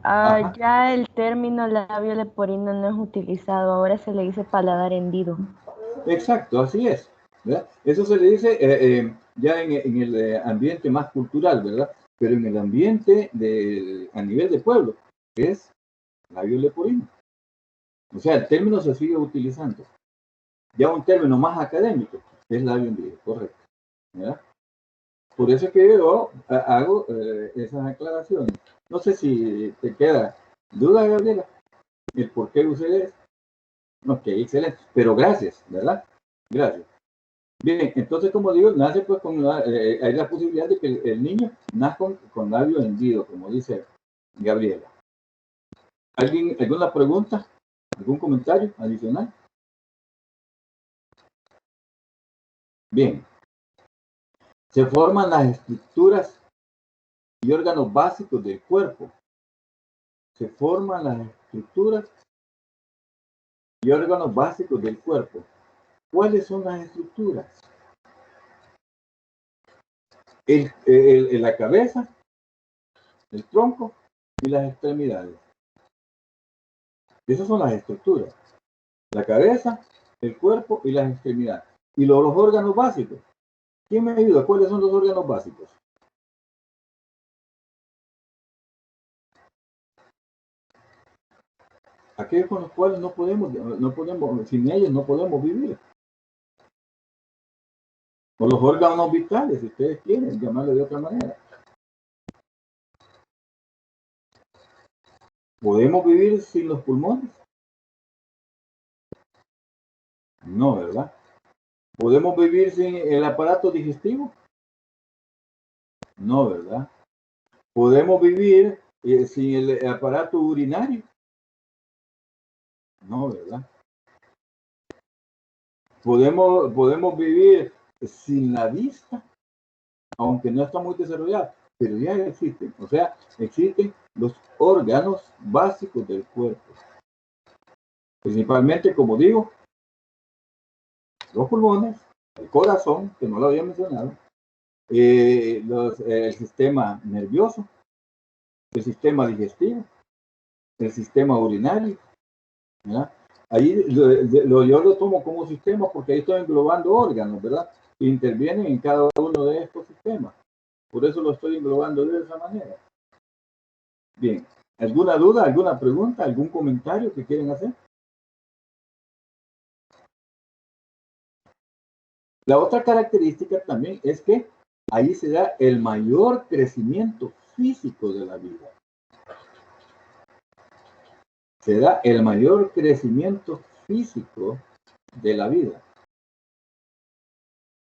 ya el término labio leporino no es utilizado, ahora se le dice paladar hendido. Exacto, así es, ¿verdad? Eso se le dice ya en el ambiente más cultural, ¿verdad? Pero en el ambiente a nivel de pueblo es labio leporino. O sea, el término se sigue utilizando. Ya un término más académico es labio hendido, correcto, ¿verdad? Por eso es que yo hago esas aclaraciones. No sé si te queda duda, Gabriela, el por qué usé eso. Ok, excelente. Pero gracias, ¿verdad? Gracias. Bien, entonces, como digo, nace pues hay la posibilidad de que el niño nazca con labio hendido, como dice Gabriela. ¿Alguna pregunta? ¿Algún comentario adicional? Bien, se forman las estructuras y órganos básicos del cuerpo. Se forman las estructuras y órganos básicos del cuerpo. ¿Cuáles son las estructuras? La cabeza, el tronco y las extremidades. Esas son las estructuras. La cabeza, el cuerpo y las extremidades. Y los órganos básicos. ¿Quién me ayuda? ¿Cuáles son los órganos básicos? Aquellos con los cuales no podemos, sin ellos no podemos vivir. O los órganos vitales, si ustedes quieren llamarlo de otra manera. ¿Podemos vivir sin los pulmones? No, ¿verdad? ¿Podemos vivir sin el aparato digestivo? No, ¿verdad? ¿Podemos vivir sin el aparato urinario? No, ¿verdad? ¿Podemos vivir sin la vista? Aunque no está muy desarrollada, pero ya existen. O sea, existen los órganos básicos del cuerpo. Principalmente, como digo, los pulmones, el corazón, que no lo había mencionado, el sistema nervioso, el sistema digestivo, el sistema urinario, ¿verdad? Ahí yo lo tomo como sistema porque ahí estoy englobando órganos, ¿verdad? Que intervienen en cada uno de estos sistemas. Por eso lo estoy englobando de esa manera. Bien, ¿alguna duda, alguna pregunta, algún comentario que quieren hacer? La otra característica también es que ahí se da el mayor crecimiento físico de la vida. Se da el mayor crecimiento físico de la vida.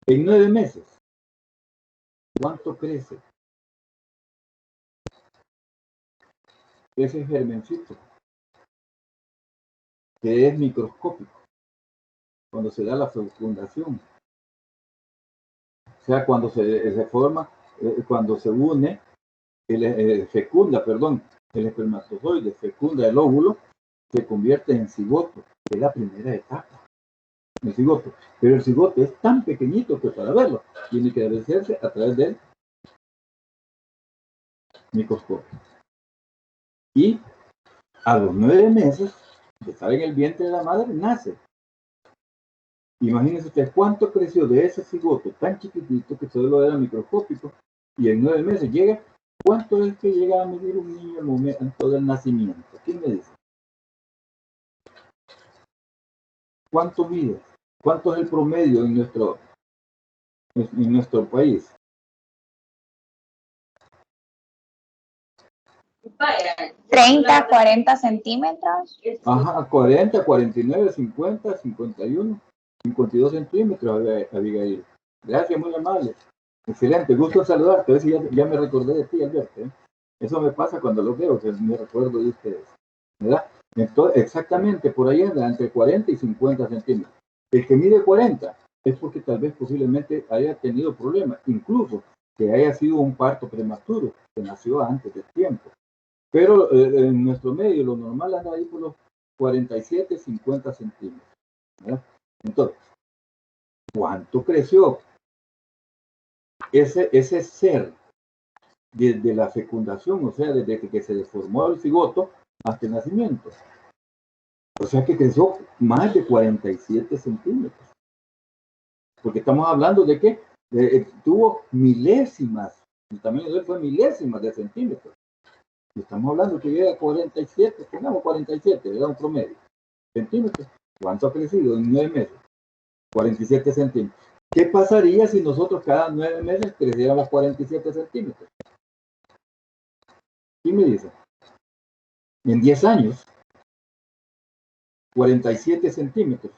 En 9 meses, ¿cuánto crece ese germencito? Que es microscópico, cuando se da la fecundación. O sea, cuando se forma, cuando se une, fecunda, el espermatozoide fecunda el óvulo, se convierte en cigoto, que es la primera etapa. El cigoto. Pero el cigoto es tan pequeñito que para verlo tiene que verse a través del microscopio. Y a los 9 meses de estar en el vientre de la madre, nace. Imagínense usted cuánto creció de ese cigoto tan chiquitito que solo era microscópico y en 9 meses llega. ¿Cuánto es que llega a medir un niño al momento del nacimiento? ¿Quién me dice? ¿Cuánto mide? ¿Cuánto es el promedio en nuestro país? 30, 40 centímetros. Ajá, 40, 49, 50, 51, 52 centímetros, Abigail. Gracias, muy amable. Excelente, gusto en saludarte. A ver si ya me recordé de ti, Alberto. Eso me pasa cuando lo veo, que me recuerdo de ustedes. ¿Verdad? Entonces, exactamente, por ahí anda, entre 40 y 50 centímetros. El que mide 40 es porque tal vez posiblemente haya tenido problemas, incluso que haya sido un parto prematuro, que nació antes del tiempo. Pero en nuestro medio, lo normal anda ahí por los 47, 50 centímetros. ¿Verdad? Entonces, ¿cuánto creció ese ser desde la fecundación, o sea, desde que se deformó el cigoto hasta el nacimiento? O sea que creció más de 47 centímetros. Porque estamos hablando de que tuvo milésimas, el tamaño de él fue milésimas de centímetros. Y estamos hablando que llega a 47, pongamos 47, era un promedio. Centímetros. ¿Cuánto ha crecido en 9 meses? 47 centímetros. ¿Qué pasaría si nosotros cada 9 meses creciéramos 47 centímetros? ¿Quién me dice? En 10 años, 47 centímetros.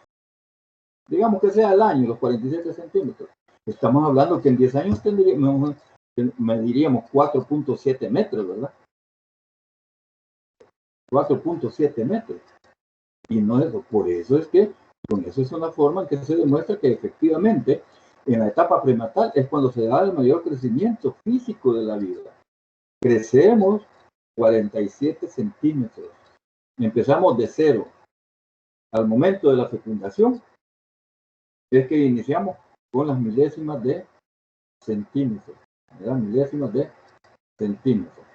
Digamos que sea al año, los 47 centímetros. Estamos hablando que en 10 años mediríamos 4.7 metros, ¿verdad? 4.7 metros. Y no eso. Por eso es que, con eso es una forma en que se demuestra que efectivamente En la etapa prenatal es cuando se da el mayor crecimiento físico de la vida. Crecemos 47 centímetros. Empezamos de 0. Al momento de la fecundación es que iniciamos con las milésimas de centímetros. ¿Verdad? Milésimas de centímetros.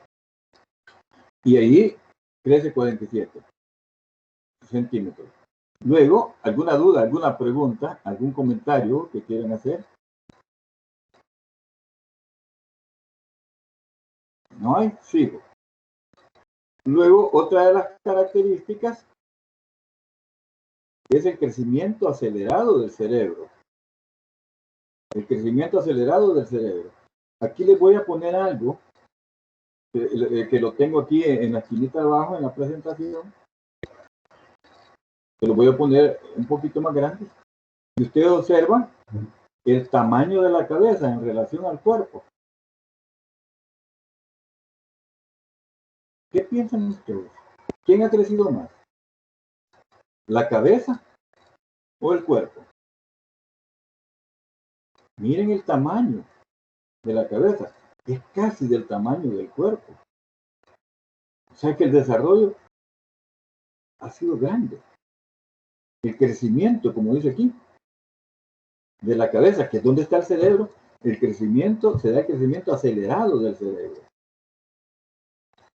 Y ahí crece 47 centímetros. Luego, ¿alguna duda, alguna pregunta, algún comentario que quieran hacer? ¿No hay? Sigo. Luego, otra de las características es el crecimiento acelerado del cerebro. El crecimiento acelerado del cerebro. Aquí les voy a poner algo que lo tengo aquí en la esquinita de abajo en la presentación. Se lo voy a poner un poquito más grande. Si ustedes observan el tamaño de la cabeza en relación al cuerpo. ¿Qué piensan ustedes? ¿Quién ha crecido más? ¿La cabeza o el cuerpo? Miren el tamaño de la cabeza. Es casi del tamaño del cuerpo. O sea que el desarrollo ha sido grande. El crecimiento, como dice aquí, de la cabeza, que es donde está el cerebro, el crecimiento, se da el crecimiento acelerado del cerebro.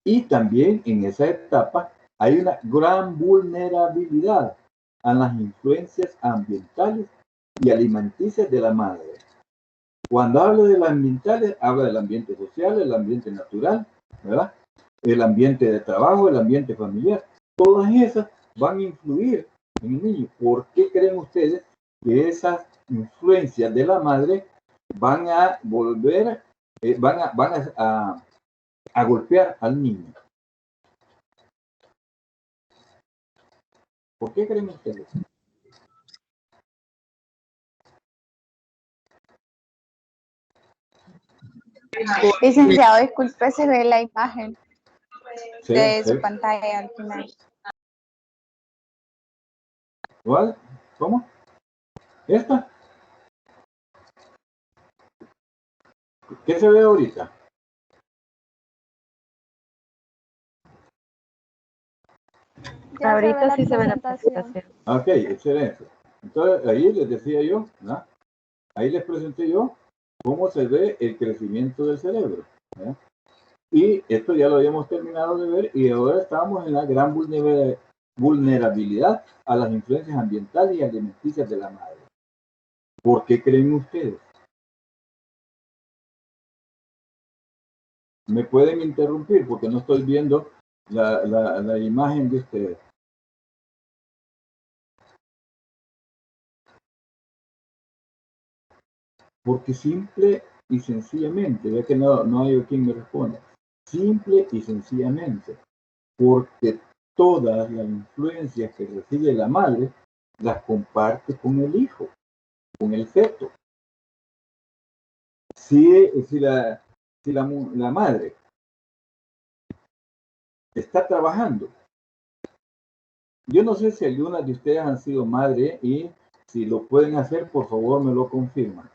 Y también en esa etapa hay una gran vulnerabilidad a las influencias ambientales y alimenticias de la madre. Cuando hablo de las ambientales, habla del ambiente social, el ambiente natural, ¿verdad? El ambiente de trabajo, el ambiente familiar. Todas esas van a influir en el niño. ¿Por qué creen ustedes que esas influencias de la madre van a volver, van a golpear al niño? ¿Por qué creen ustedes? Licenciado, disculpe, se ve la imagen Sí, de sí. su pantalla al final. ¿Cuál? ¿Cómo? ¿Esta? ¿Qué se ve ahorita? Ya Ahorita sí se ve la presentación. presentación. Ok, excelente. Entonces ahí les decía yo, ¿no? Ahí les presenté yo cómo se ve el crecimiento del cerebro, ¿no? Y esto ya lo habíamos terminado de ver y ahora estamos en la gran vulnerabilidad a las influencias ambientales y alimenticias de la madre. ¿Por qué creen ustedes? Me pueden interrumpir porque no estoy viendo la imagen de ustedes. Porque simple y sencillamente, ya que no hay quien me responda, simple y sencillamente, porque todas las influencias que recibe la madre las comparte con el hijo, con el feto. Si la madre está trabajando, yo no sé si algunas de ustedes han sido madre y si lo pueden hacer, por favor me lo confirman.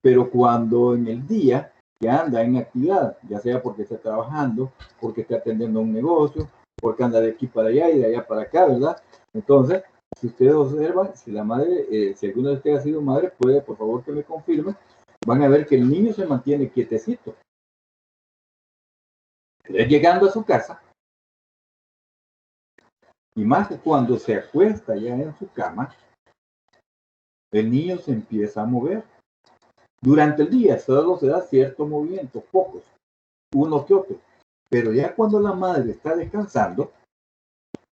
Pero cuando en el día que anda en actividad, ya sea porque está trabajando, porque está atendiendo un negocio, porque anda de aquí para allá y de allá para acá, ¿verdad? Entonces, si ustedes observan, si la madre, si alguno de ustedes ha sido madre, puede por favor que me confirme, van a ver que el niño se mantiene quietecito. Llegando a su casa, y más que cuando se acuesta ya en su cama, el niño se empieza a mover. Durante el día solo se da cierto movimiento, pocos, uno que otro. Pero ya cuando la madre está descansando,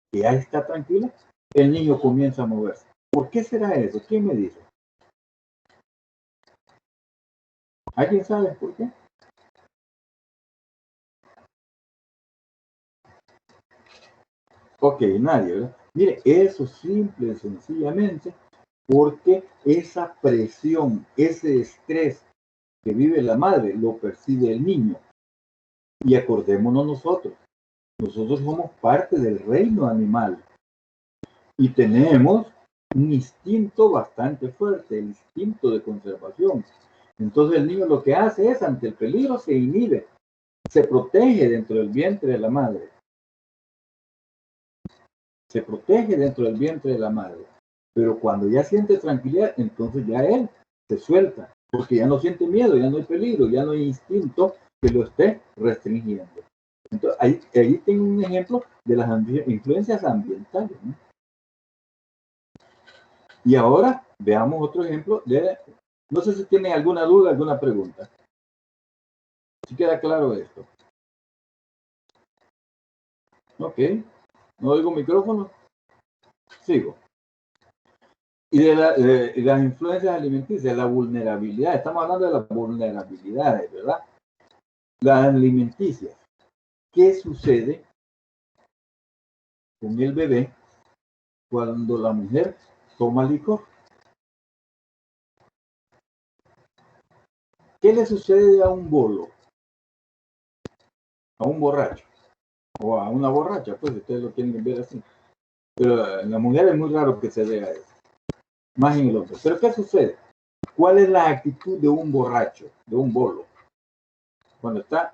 que ya está tranquila, el niño comienza a moverse. ¿Por qué será eso? ¿Quién me dice? ¿Alguien sabe por qué? Ok, nadie, ¿verdad? Mire, eso simple y sencillamente porque esa presión, ese estrés que vive la madre, lo percibe el niño. Y acordémonos nosotros somos parte del reino animal y tenemos un instinto bastante fuerte, el instinto de conservación. Entonces el niño lo que hace es, ante el peligro, se inhibe, se protege dentro del vientre de la madre. Se protege dentro del vientre de la madre. Pero cuando ya siente tranquilidad, entonces ya él se suelta, porque ya no siente miedo, ya no hay peligro, ya no hay instinto que lo esté restringiendo. Entonces ahí tengo un ejemplo de las influencias ambientales, ¿no? Y ahora veamos otro ejemplo de, no sé si tienen alguna duda, alguna pregunta. ¿Sí queda claro esto? Ok, no oigo micrófono, sigo. Y de las influencias alimenticias, la vulnerabilidad, estamos hablando de las vulnerabilidades, ¿verdad? Las alimenticias. ¿Qué sucede con el bebé cuando la mujer toma licor? ¿Qué le sucede a un bolo? A un borracho. O a una borracha, pues ustedes lo quieren ver así. Pero en la mujer es muy raro que se vea eso. Más en el hombre. Pero ¿qué sucede? ¿Cuál es la actitud de un borracho, de un bolo, cuando está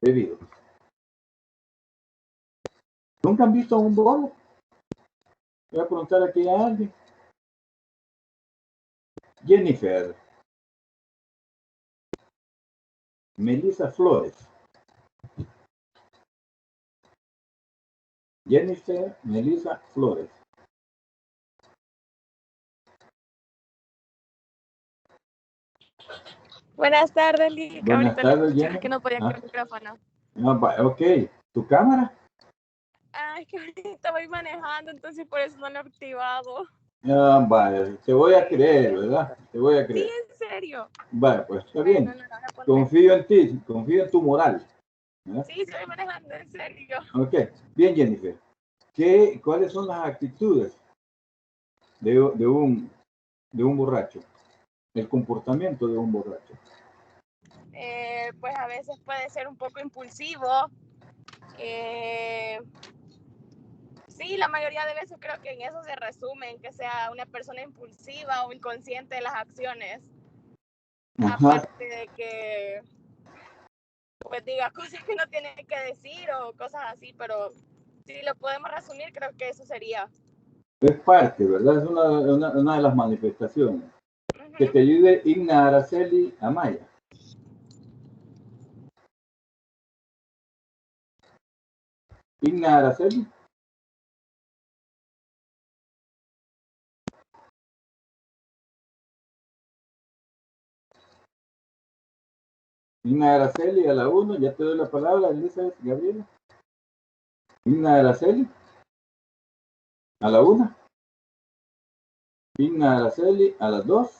bebido? ¿Nunca han visto a un bolo? Voy a preguntar aquí a alguien. Jennifer. Melissa Flores. Jennifer Melissa Flores. Buenas tardes, Lick. Buenas Ahorita le tardes, escuché Jenny. que no podía con el micrófono. Ok, ¿tu cámara? Es que ahorita voy manejando, entonces por eso no lo he activado. Vale, te voy a creer, ¿verdad? Te voy a creer. Sí, en serio. Vale, pues está Bueno, bien. no, no, Confío en ti, confío en tu moral, ¿verdad? Sí, estoy manejando, en serio. Ok, bien, Jennifer. ¿Cuáles son las actitudes de un borracho? El comportamiento de un borracho. Pues a veces puede ser un poco impulsivo. Sí, la mayoría de veces creo que en eso se resume, en que sea una persona impulsiva o inconsciente de las acciones. Ajá. Aparte de que pues diga cosas que no tiene que decir o cosas así, pero si lo podemos resumir, creo que eso sería. Es parte, ¿verdad? Es una de las manifestaciones. Que te ayude Igna Araceli Amaya. Igna Araceli. Igna Araceli a la 1, ya te doy la palabra, Elizabeth Gabriela. Igna Araceli a la 1. Igna Araceli a las 2.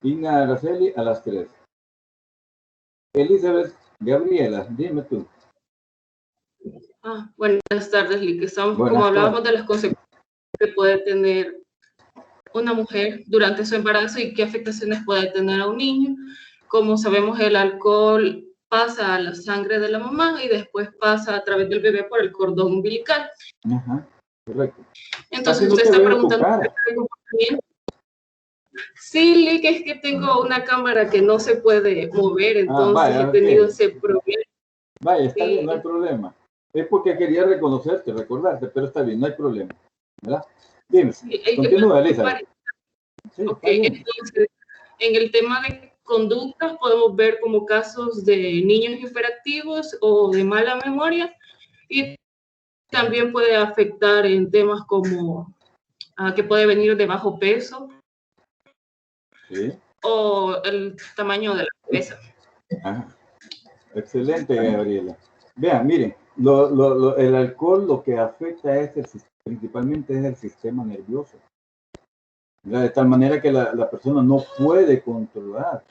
Igna Araceli a las 3. Elizabeth Gabriela, dime tú. Buenas tardes, Lick. Como Buenas hablábamos tardes. de las consecuencias que puede tener una mujer durante su embarazo y qué afectaciones puede tener a un niño. Como sabemos, el alcohol pasa a la sangre de la mamá y después pasa a través del bebé por el cordón umbilical. Ajá, correcto. Entonces Casi usted no te está veo tu preguntando cara. el comportamiento. Sí, Lick, es que tengo una cámara que no se puede mover, entonces vaya, he tenido okay. ese problema. Vaya, está Sí. bien, no hay problema. Es porque quería reconocerte, recordarte, pero está bien, no hay problema. ¿Verdad? Dime, Sí, continúa, Elizabeth. Sí, ok, entonces, en el tema de conductas podemos ver como casos de niños hiperactivos o de mala memoria y también puede afectar en temas como que puede venir de bajo peso, sí, o el tamaño de la cabeza. Ajá. Excelente, Gabriela. Vean, miren, el alcohol lo que afecta principalmente es el sistema nervioso. De tal manera que la persona no puede controlar.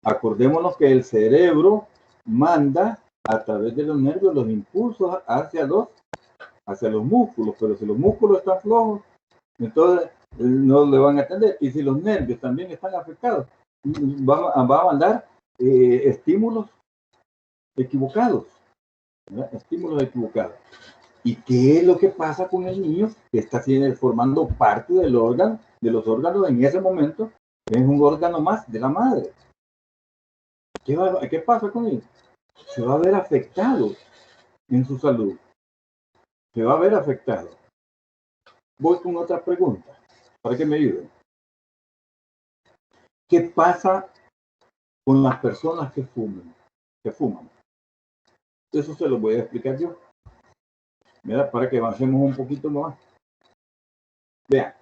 Acordémonos que el cerebro manda a través de los nervios los impulsos hacia los músculos, pero si los músculos están flojos, entonces no le van a atender. Y si los nervios también están afectados, va a mandar estímulos equivocados, ¿verdad? Estímulos equivocados. ¿Y qué es lo que pasa con el niño que está formando parte del órgano, de los órganos en ese momento? Es un órgano más de la madre. ¿Qué pasa con él? Se va a ver afectado en su salud. Se va a ver afectado. Voy con otra pregunta, para que me ayuden. ¿Qué pasa con las personas que fuman? Eso se lo voy a explicar yo. Mira, para que avancemos un poquito más. Vean.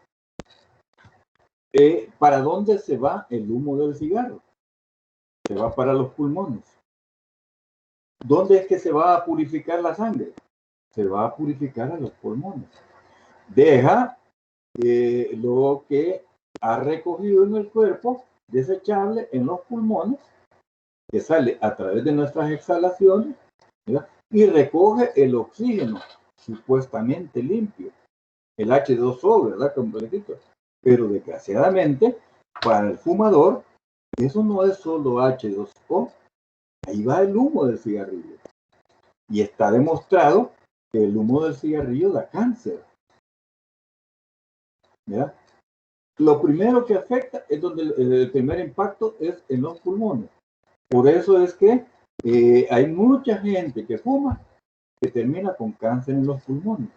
¿Para dónde se va el humo del cigarro? Se va para los pulmones. ¿Dónde es que se va a purificar la sangre? Se va a purificar a los pulmones. Deja lo que ha recogido en el cuerpo desechable en los pulmones, que sale a través de nuestras exhalaciones, ¿verdad? Y recoge el oxígeno supuestamente limpio, el H2O, ¿verdad? Completito. Pero desgraciadamente, para el fumador, eso no es solo H2O, ahí va el humo del cigarrillo. Y está demostrado que el humo del cigarrillo da cáncer. ¿Ya? Lo primero que afecta es donde el primer impacto es en los pulmones. Por eso es que hay mucha gente que fuma que termina con cáncer en los pulmones.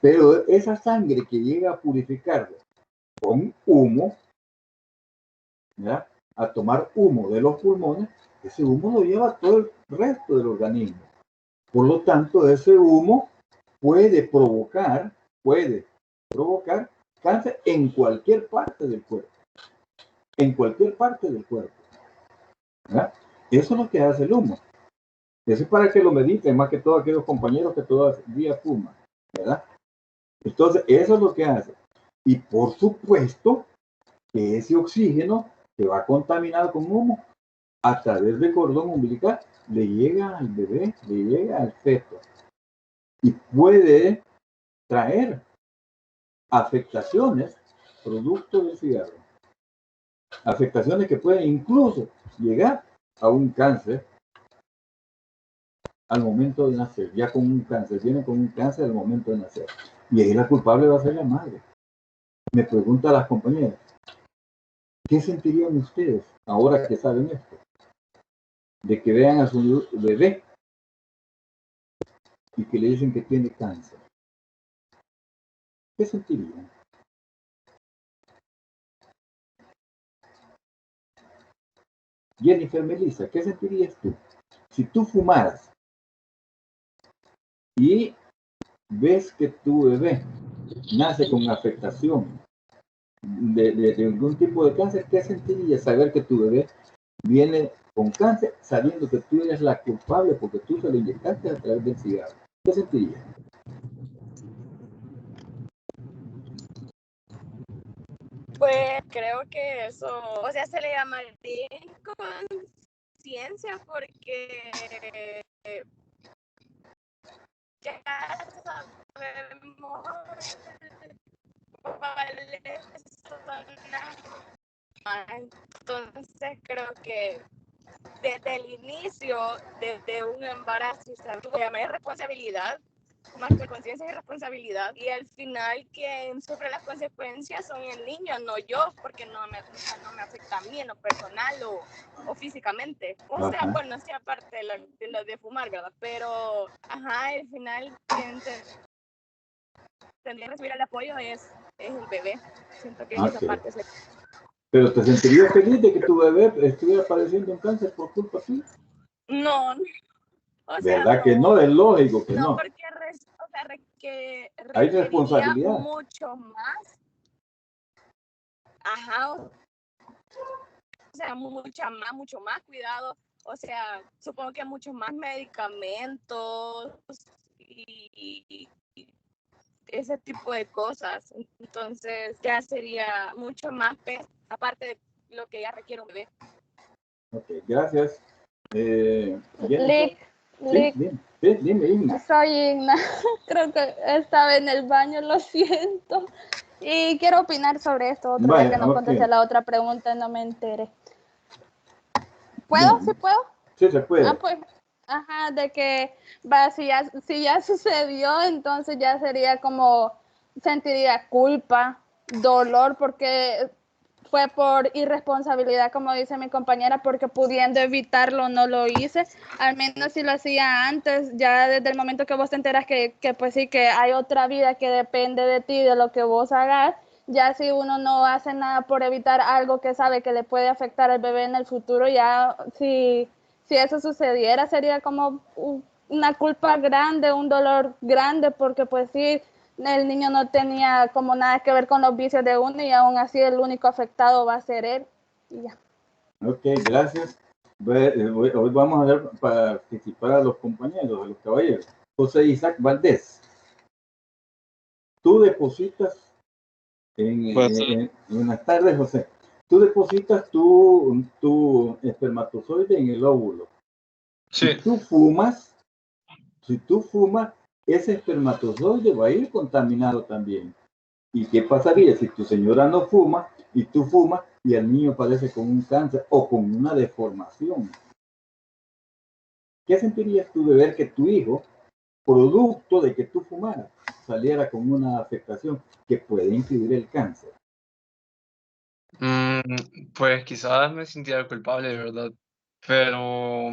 Pero esa sangre que llega a purificarlo con humo, ¿ya? A tomar humo de los pulmones, ese humo lo lleva todo el resto del organismo. Por lo tanto, ese humo puede provocar cáncer en cualquier parte del cuerpo. En cualquier parte del cuerpo. ¿Verdad? Eso es lo que hace el humo. Eso es para que lo mediten, más que todos aquellos compañeros que todavía fuman. ¿Verdad? Entonces, eso es lo que hace. Y por supuesto que ese oxígeno que va contaminado con humo a través del cordón umbilical le llega al bebé, le llega al feto. Y puede traer afectaciones producto del cigarro. Afectaciones que pueden incluso llegar a un cáncer al momento de nacer. Ya con un cáncer, viene con un cáncer al momento de nacer. Y ahí la culpable va a ser la madre. Me pregunta a las compañeras, ¿qué sentirían ustedes ahora que saben esto? De que vean a su bebé y que le dicen que tiene cáncer. ¿Qué sentirían? Jennifer, Melissa, ¿qué sentirías tú? Si tú fumaras y ves que tu bebé nace con afectación de algún tipo de cáncer, ¿qué sentirías saber que tu bebé viene con cáncer sabiendo que tú eres la culpable porque tú se lo inyectaste a través del cigarro? ¿Qué sentirías? Pues creo que eso, o sea, se le llamaría conciencia porque ya sabemos cuáles son las. Entonces creo que desde el inicio, desde un embarazo, se llama responsabilidad, más que conciencia y responsabilidad, y al final quien sufre las consecuencias son el niño, no yo, porque no me afecta a mí en lo personal o físicamente. O sea, bueno, sí, aparte de lo de fumar, ¿verdad? Pero, al final quien tendría que recibir el apoyo es el bebé. Siento que en esa parte se... ¿Pero te sentirías feliz de que tu bebé estuviera padeciendo un cáncer por culpa tuya? No. O sea, ¿verdad que no? Es lógico que no. No, porque hay responsabilidad. Mucho más. O sea, mucho más cuidado. O sea, supongo que muchos más medicamentos y ese tipo de cosas. Entonces, ya sería mucho más, aparte de lo que ya requiere un bebé. Ok, gracias. Lick. Dime. Soy Igna. Creo que estaba en el baño, lo siento. Y quiero opinar sobre esto, ya que no contesté la otra pregunta, no me enteré. ¿Puedo? ¿Sí puedo? Sí, se puede. Pues Ajá, de que va, si ya sucedió, entonces ya sería como sentiría culpa, dolor, porque fue por irresponsabilidad, como dice mi compañera, porque pudiendo evitarlo no lo hice. Al menos si lo hacía antes, ya desde el momento que vos te enteras que pues sí, que hay otra vida que depende de ti, de lo que vos hagas, ya si uno no hace nada por evitar algo que sabe que le puede afectar al bebé en el futuro, ya si eso sucediera sería como una culpa grande, un dolor grande, porque pues sí, el niño no tenía como nada que ver con los vicios de uno y aún así el único afectado va a ser él. Y ya. Ok, gracias. Hoy vamos a dar para participar a los compañeros, a los caballeros. José Isaac Valdés, tú depositas buenas tardes, José. Tú depositas tu espermatozoide en el óvulo. Sí. Si tú fumas, ese espermatozoide va a ir contaminado también. ¿Y qué pasaría si tu señora no fuma y tú fumas y el niño padece con un cáncer o con una deformación? ¿Qué sentirías tú de ver que tu hijo, producto de que tú fumaras, saliera con una afectación que puede incidir el cáncer? Pues quizás me sintiera culpable, de verdad, pero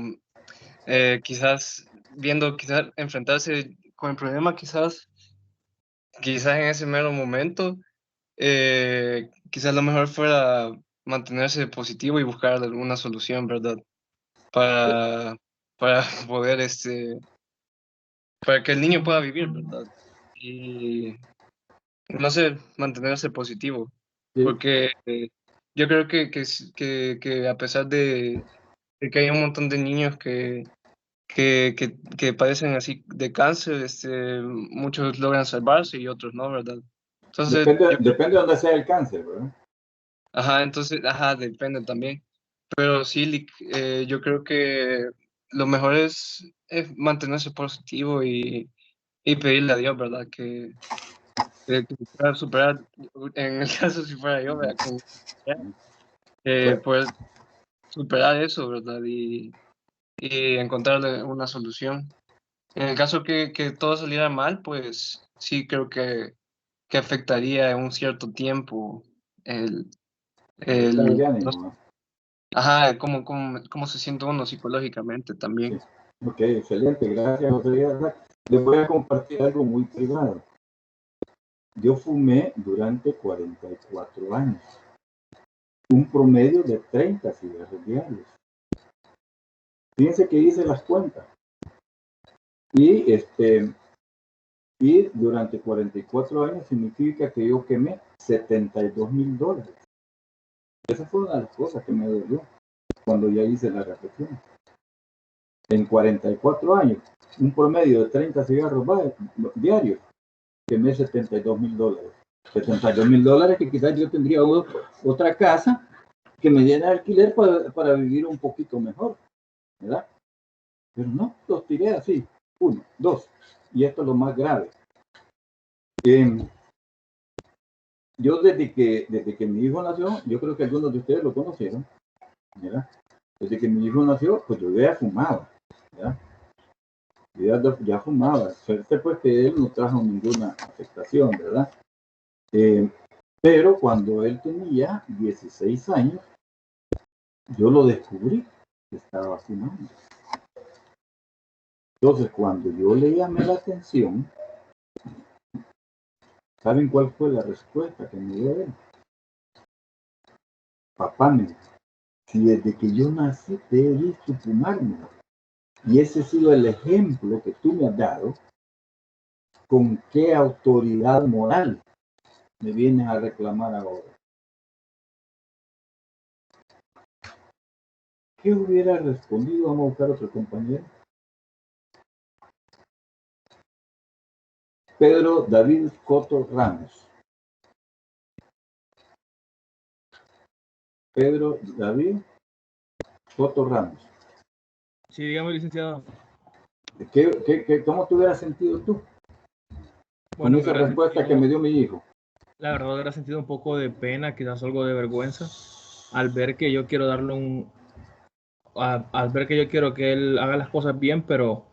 quizás enfrentarse con el problema, quizás en ese mero momento, quizás lo mejor fuera mantenerse positivo y buscar alguna solución, ¿verdad? Para poder, para que el niño pueda vivir, ¿verdad? Y no sé, mantenerse positivo, Sí. porque yo creo que a pesar de que hay un montón de niños que padecen así de cáncer, muchos logran salvarse y otros no, ¿verdad? Entonces, depende de dónde sea el cáncer, ¿verdad? Depende también. Pero sí, yo creo que lo mejor es mantenerse positivo y pedirle a Dios, ¿verdad? Que pueda superar, en el caso si fuera yo, ¿verdad? Poder superar eso, ¿verdad? Y encontrarle una solución. En el caso que todo saliera mal, pues sí creo que afectaría en un cierto tiempo el no sé, cómo se siente uno psicológicamente también. Sí. Ok, excelente, gracias, José. Les voy a compartir algo muy privado. Yo fumé durante 44 años, un promedio de 30 cigarros diarios. Fíjense que hice las cuentas. Y durante 44 años significa que yo quemé $72,000. Esa fue una de las cosas que me dolió cuando ya hice la reflexión. En 44 años, un promedio de 30 cigarros diarios, quemé $72,000. $72,000 que quizás yo tendría otra casa que me diera alquiler para vivir un poquito mejor, ¿verdad? Pero no, los tiré así. 1, 2. Y esto es lo más grave. Yo desde que mi hijo nació, yo creo que algunos de ustedes lo conocieron, ¿verdad? Desde que mi hijo nació, pues yo ya fumaba, ¿verdad? Yo ya fumaba. Suerte pues que él no trajo ninguna afectación, ¿verdad? Pero cuando él tenía 16 años, yo lo descubrí que estaba fumando. Entonces, cuando yo le llamé la atención, ¿saben cuál fue la respuesta que me dio él? Papá, si desde que yo nací te he visto fumarme, y ese ha sido el ejemplo que tú me has dado, ¿con qué autoridad moral me vienes a reclamar ahora? ¿Qué hubiera respondido? Vamos a buscar otro compañero. Pedro David Coto Ramos. Pedro David Coto Ramos. Sí, dígame, licenciado. ¿Cómo te hubieras sentido tú con esa respuesta que me dio mi hijo? La verdad, hubiera sentido un poco de pena, quizás algo de vergüenza, al ver que yo quiero darle al ver que yo quiero que él haga las cosas bien, pero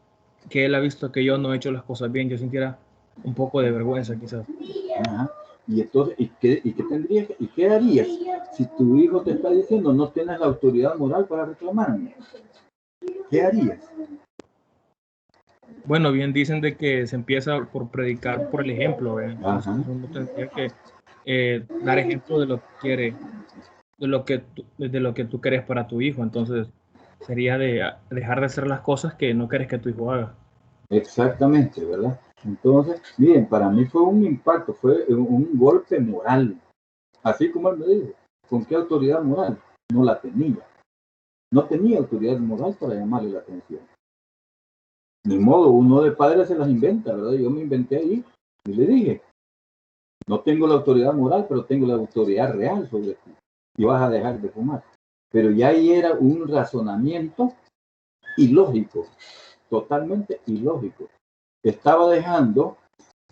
que él ha visto que yo no he hecho las cosas bien, yo sintiera un poco de vergüenza quizás. Ajá. Y entonces, ¿y qué tendrías, y qué harías si tu hijo te está diciendo no tienes la autoridad moral para reclamarme? ¿Qué harías? Bueno, bien dicen de que se empieza por predicar por el ejemplo, ¿eh? Entonces Ajá. uno tendría que dar ejemplo de lo que quiere, de lo que tú quieres para tu hijo. Entonces sería de dejar de hacer las cosas que no quieres que tu hijo haga. Exactamente, ¿verdad? Entonces, miren, para mí fue un impacto, fue un golpe moral. Así como él me dijo, ¿con qué autoridad moral? No la tenía. No tenía autoridad moral para llamarle la atención. Ni modo, uno de padre se las inventa, ¿verdad? Yo me inventé ahí y le dije, no tengo la autoridad moral, pero tengo la autoridad real sobre ti. Y vas a dejar de fumar. Pero ya ahí era un razonamiento ilógico, totalmente ilógico. Estaba dejando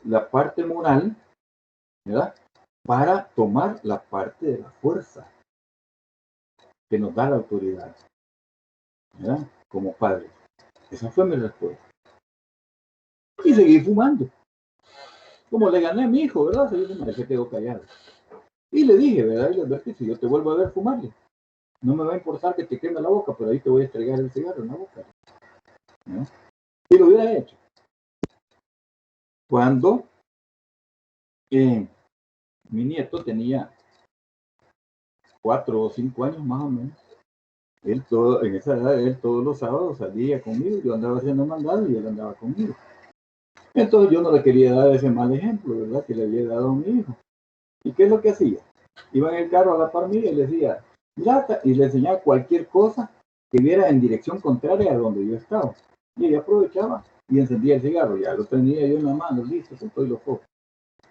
la parte moral, ¿verdad? Para tomar la parte de la fuerza que nos da la autoridad, ¿verdad? Como padre. Esa fue mi respuesta. Y seguí fumando. Como le gané a mi hijo, ¿verdad? Seguí fumando, se quedó callado. Y le dije, ¿verdad? Y le advertí, si yo te vuelvo a ver fumarle, no me va a importar que te queme la boca, pero ahí te voy a estregar el cigarro en la boca, ¿no? Y lo hubiera hecho. Cuando mi nieto tenía 4 o 5 años más o menos, en esa edad, él todos los sábados salía conmigo, yo andaba haciendo mandado y él andaba conmigo. Entonces yo no le quería dar ese mal ejemplo, ¿verdad? Que le había dado a mi hijo. ¿Y qué es lo que hacía? Iba en el carro a la par mía y le decía, mira, y le enseñaba cualquier cosa que viera en dirección contraria a donde yo estaba. Y ella aprovechaba y encendía el cigarro, ya lo tenía yo en la mano, listo, con todos los focos.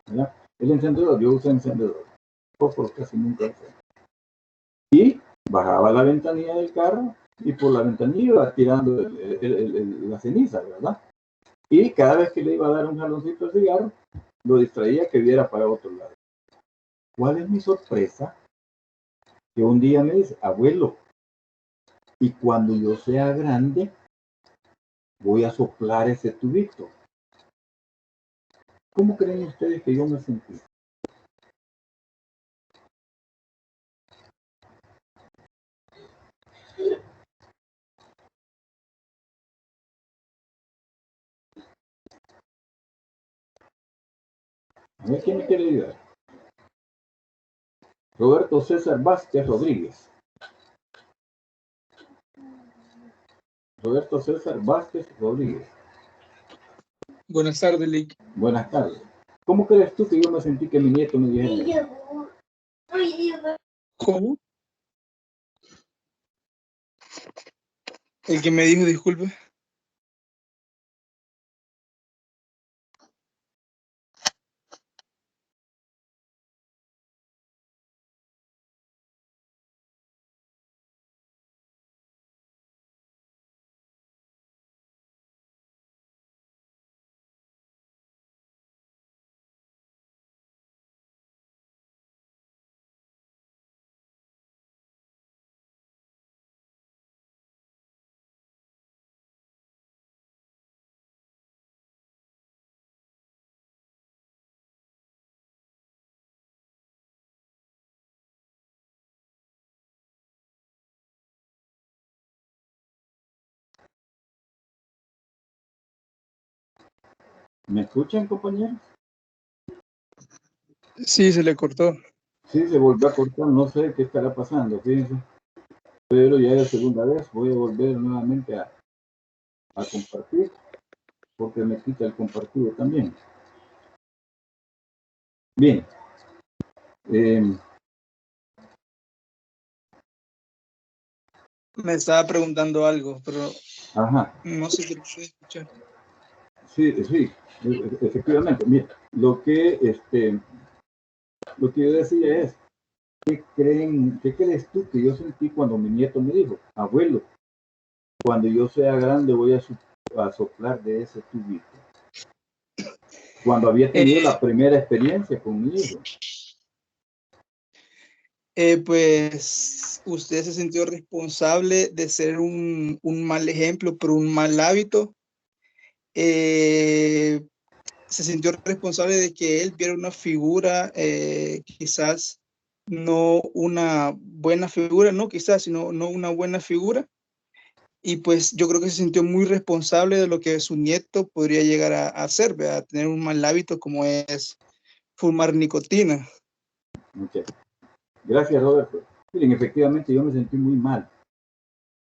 ¿Verdad? El encendedor, yo uso encendedor, fósforos casi nunca uso. Y bajaba la ventanilla del carro y por la ventanilla iba tirando la ceniza, ¿verdad? Y cada vez que le iba a dar un jaloncito al cigarro, lo distraía que viera para otro lado. ¿Cuál es mi sorpresa? Que un día me dice, abuelo, y cuando yo sea grande, voy a soplar ese tubito. ¿Cómo creen ustedes que yo me sentí? A ver quién me quiere ayudar. Roberto César Vázquez Rodríguez. Roberto César Vázquez Rodríguez. Buenas tardes, Lick. Buenas tardes. ¿Cómo crees tú que yo me sentí que mi nieto me dijera? ¿Cómo? El que me dijo, disculpe. ¿Me escuchan, compañeros? Sí, se le cortó. Sí, se volvió a cortar, no sé qué estará pasando, fíjense. Pero ya es la segunda vez, voy a volver nuevamente a compartir, porque me quita el compartido también. Bien. Me estaba preguntando algo, pero Ajá. no sé qué puede escuchar. Sí, efectivamente. Mira, lo que yo decía es, qué crees tú que yo sentí cuando mi nieto me dijo, abuelo, cuando yo sea grande voy a soplar de ese tubito? Cuando había tenido la primera experiencia con mi hijo. Pues usted se sintió responsable de ser un mal ejemplo, por un mal hábito. Se sintió responsable de que él viera una figura, quizás no una buena figura, no quizás, sino no una buena figura. Y pues yo creo que se sintió muy responsable de lo que su nieto podría llegar a hacer, a tener un mal hábito como es fumar nicotina. Ok. Gracias, Roberto. Miren, efectivamente yo me sentí muy mal.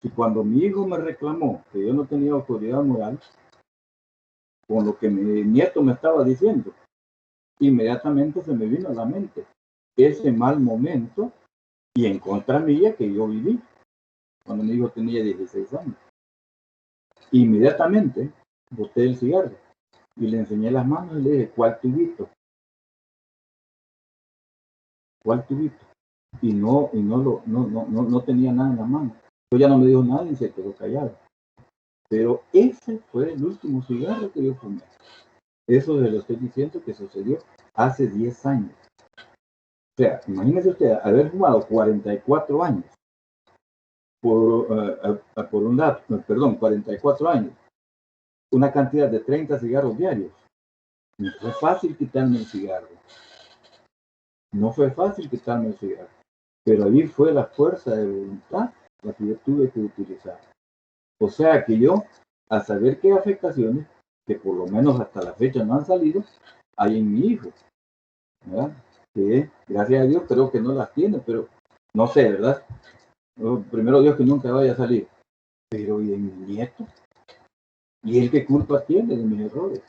Y cuando mi hijo me reclamó que yo no tenía autoridad moral, con lo que mi nieto me estaba diciendo, inmediatamente se me vino a la mente ese mal momento y en contra mía que yo viví cuando mi hijo tenía 16 años. Inmediatamente boté el cigarro y le enseñé las manos y le dije, ¿cuál tubito? ¿Cuál tubito? Y no tenía nada en la mano. Entonces ya no me dijo nada y se quedó callado. Pero ese fue el último cigarro que yo fumé. Eso se lo estoy diciendo que sucedió hace 10 años. O sea, imagínese usted haber fumado 44 años por un lado, perdón, 44 años, una cantidad de 30 cigarros diarios. No fue fácil quitarme el cigarro. No fue fácil quitarme el cigarro. Pero ahí fue la fuerza de voluntad la que yo tuve que utilizar. O sea que yo, al saber qué afectaciones, que por lo menos hasta la fecha no han salido, hay en mi hijo, ¿verdad? Que gracias a Dios creo que no las tiene, pero no sé, ¿verdad? Primero Dios que nunca vaya a salir. Pero ¿y en mi nieto? ¿Y él qué culpa tiene de mis errores?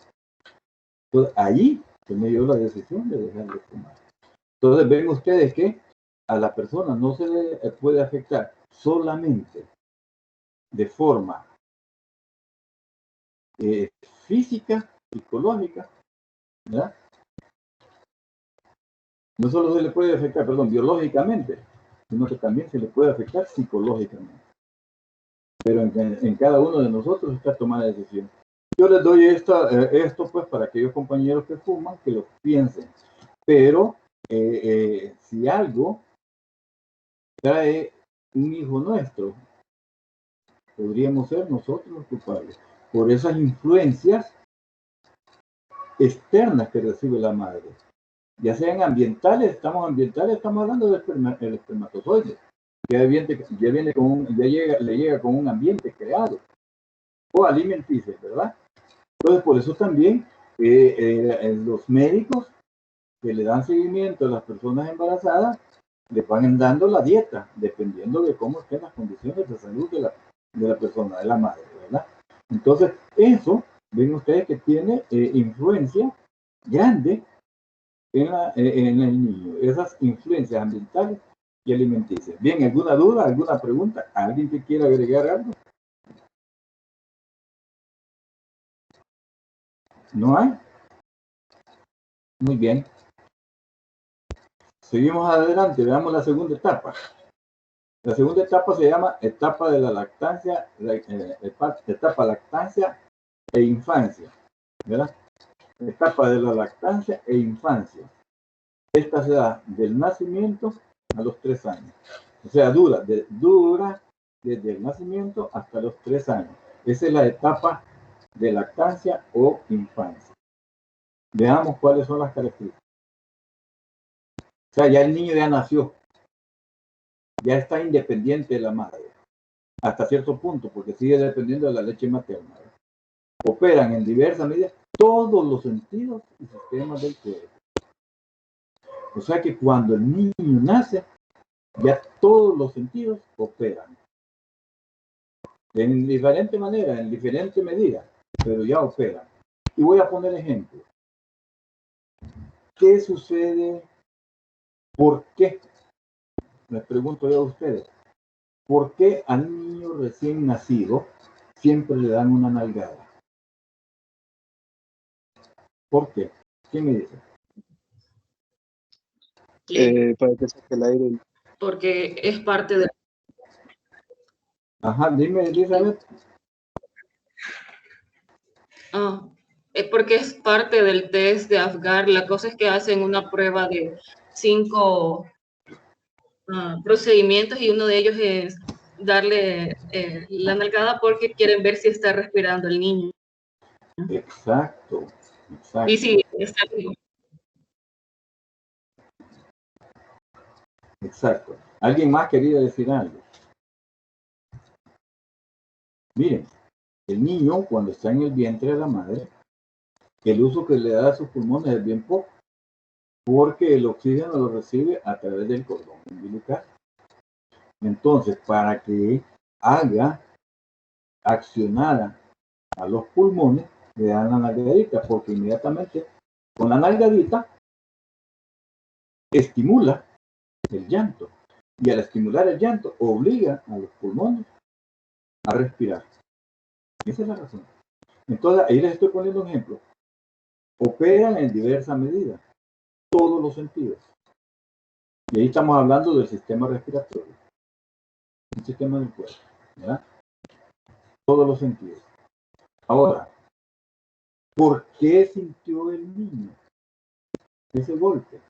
Entonces allí tomé yo la decisión de dejar de fumar. Entonces ven ustedes que a la persona no se le puede afectar solamente de forma física, psicológica, ¿verdad? No solo se le puede afectar, perdón, biológicamente, sino que también se le puede afectar psicológicamente. Pero en cada uno de nosotros está tomada la decisión. Yo les doy esto pues para aquellos compañeros que fuman, que lo piensen. Pero si algo trae un hijo nuestro, podríamos ser nosotros los culpables por esas influencias externas que recibe la madre, ya sean ambientales, estamos hablando del espermatozoide, le llega con un ambiente creado o alimenticio, ¿verdad? Entonces por eso también los médicos que le dan seguimiento a las personas embarazadas le van dando la dieta, dependiendo de cómo estén las condiciones de salud de la persona, de la madre, ¿verdad? Entonces, eso, ven ustedes que tiene influencia grande en el niño, esas influencias ambientales y alimenticias. Bien, ¿alguna duda, alguna pregunta? ¿Alguien que quiera agregar algo? ¿No hay? Muy bien. Seguimos adelante, veamos la segunda etapa. La segunda etapa se llama etapa de la lactancia, etapa lactancia e infancia, ¿verdad? Etapa de la lactancia e infancia. Esta se da del nacimiento a los 3 años. O sea, dura desde el nacimiento hasta los 3 años. Esa es la etapa de lactancia o infancia. Veamos cuáles son las características. O sea, ya el niño ya nació. Ya está independiente de la madre. Hasta cierto punto, porque sigue dependiendo de la leche materna. Operan en diversas medidas todos los sentidos y sistemas del cuerpo. O sea que cuando el niño nace, ya todos los sentidos operan. En diferente manera, en diferente medida, pero ya operan. Y voy a poner ejemplos. ¿Qué sucede? ¿Por qué? Les pregunto yo a ustedes. ¿Por qué al niño recién nacido siempre le dan una nalgada? ¿Por qué? ¿Quién me dice? Para que saque el aire. Porque es parte de... Ajá, dime, Elizabeth. Es porque es parte del test de Apgar. La cosa es que hacen una prueba de 5 procedimientos y uno de ellos es darle la nalgada porque quieren ver si está respirando el niño. Exacto, exacto. Y si está vivo. Exacto. ¿Alguien más quería decir algo? Miren, el niño cuando está en el vientre de la madre, el uso que le da a sus pulmones es bien poco, porque el oxígeno lo recibe a través del cordón umbilical. Entonces, para que haga accionar a los pulmones, le dan la nalgadita, porque inmediatamente con la nalgadita estimula el llanto. Y al estimular el llanto, obliga a los pulmones a respirar. Esa es la razón. Entonces, ahí les estoy poniendo un ejemplo. Operan en diversas medidas, todos los sentidos. Y ahí estamos hablando del sistema respiratorio, el sistema del cuerpo, ¿verdad? Todos los sentidos. Ahora, ¿por qué sintió el niño ese golpe?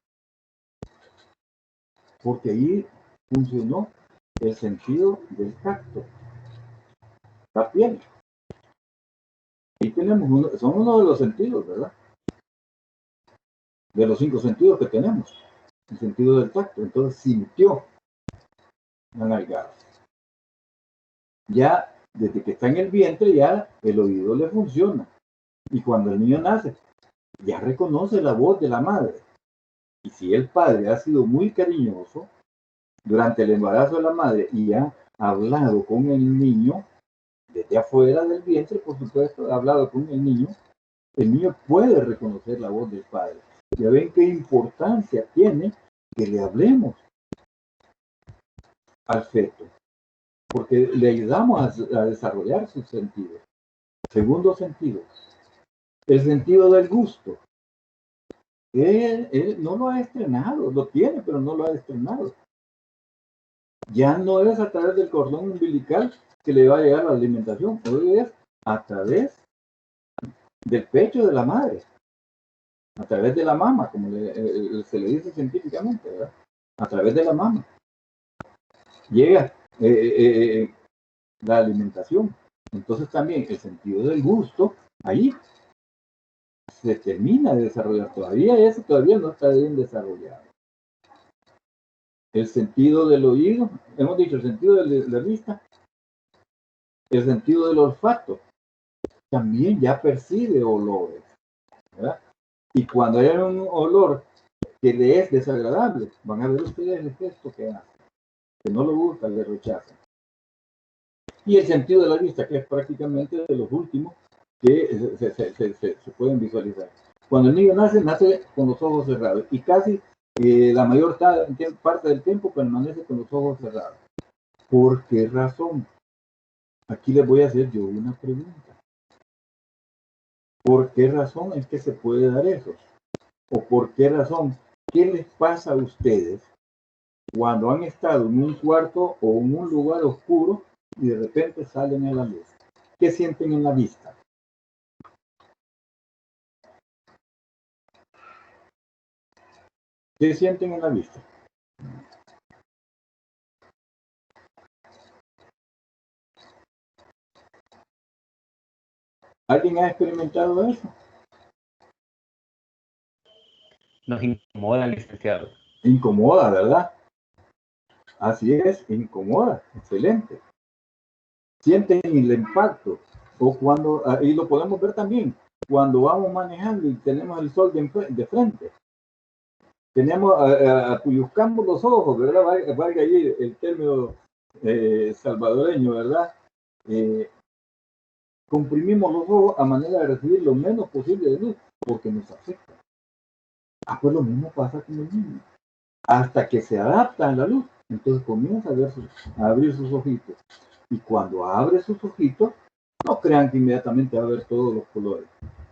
Porque ahí funcionó el sentido del tacto, la piel. Ahí tenemos son uno de los sentidos, ¿verdad? De los 5 sentidos que tenemos, el sentido del tacto. Entonces sintió la nalgada. Ya desde que está en el vientre, ya el oído le funciona. Y cuando el niño nace, ya reconoce la voz de la madre. Y si el padre ha sido muy cariñoso durante el embarazo de la madre y ha hablado con el niño, desde afuera del vientre, por supuesto, ha hablado con el niño puede reconocer la voz del padre. Ya ven qué importancia tiene que le hablemos al feto, porque le ayudamos a desarrollar sus sentidos. Segundo sentido, el sentido del gusto. Él no lo ha estrenado, lo tiene, pero no lo ha estrenado. Ya no es a través del cordón umbilical que le va a llegar la alimentación, hoy es a través del pecho de la madre, a través de la mama, como se le dice científicamente, ¿verdad? A través de la mama. Llega la alimentación. Entonces también el sentido del gusto, ahí se termina de desarrollar. Todavía no está bien desarrollado. El sentido del oído, hemos dicho el sentido de la vista, el sentido del olfato, también ya percibe olores, ¿verdad? Y cuando hay un olor que le es desagradable, van a ver ustedes el gesto que hace, que no lo gusta, le rechaza. Y el sentido de la vista, que es prácticamente de los últimos que se pueden visualizar. Cuando el niño nace con los ojos cerrados y casi la mayor parte del tiempo permanece con los ojos cerrados. ¿Por qué razón? Aquí les voy a hacer yo una pregunta. ¿Por qué razón es que se puede dar eso? ¿O por qué razón? ¿Qué les pasa a ustedes cuando han estado en un cuarto o en un lugar oscuro y de repente salen a la luz? ¿Qué sienten en la vista? ¿Qué sienten en la vista? ¿Alguien ha experimentado eso? Nos incomoda, licenciado. Incomoda, ¿verdad? Así es, incomoda. Excelente. Sienten el impacto. O cuando, y lo podemos ver también, cuando vamos manejando y tenemos el sol de frente. Tenemos, apuyuscamos los ojos, ¿verdad? Valga ahí el término salvadoreño, ¿verdad? Comprimimos los ojos a manera de recibir lo menos posible de luz, porque nos afecta. Pues lo mismo pasa con el niño. Hasta que se adapta a la luz, entonces comienza a abrir sus ojitos. Y cuando abre sus ojitos, no crean que inmediatamente va a ver todos los colores.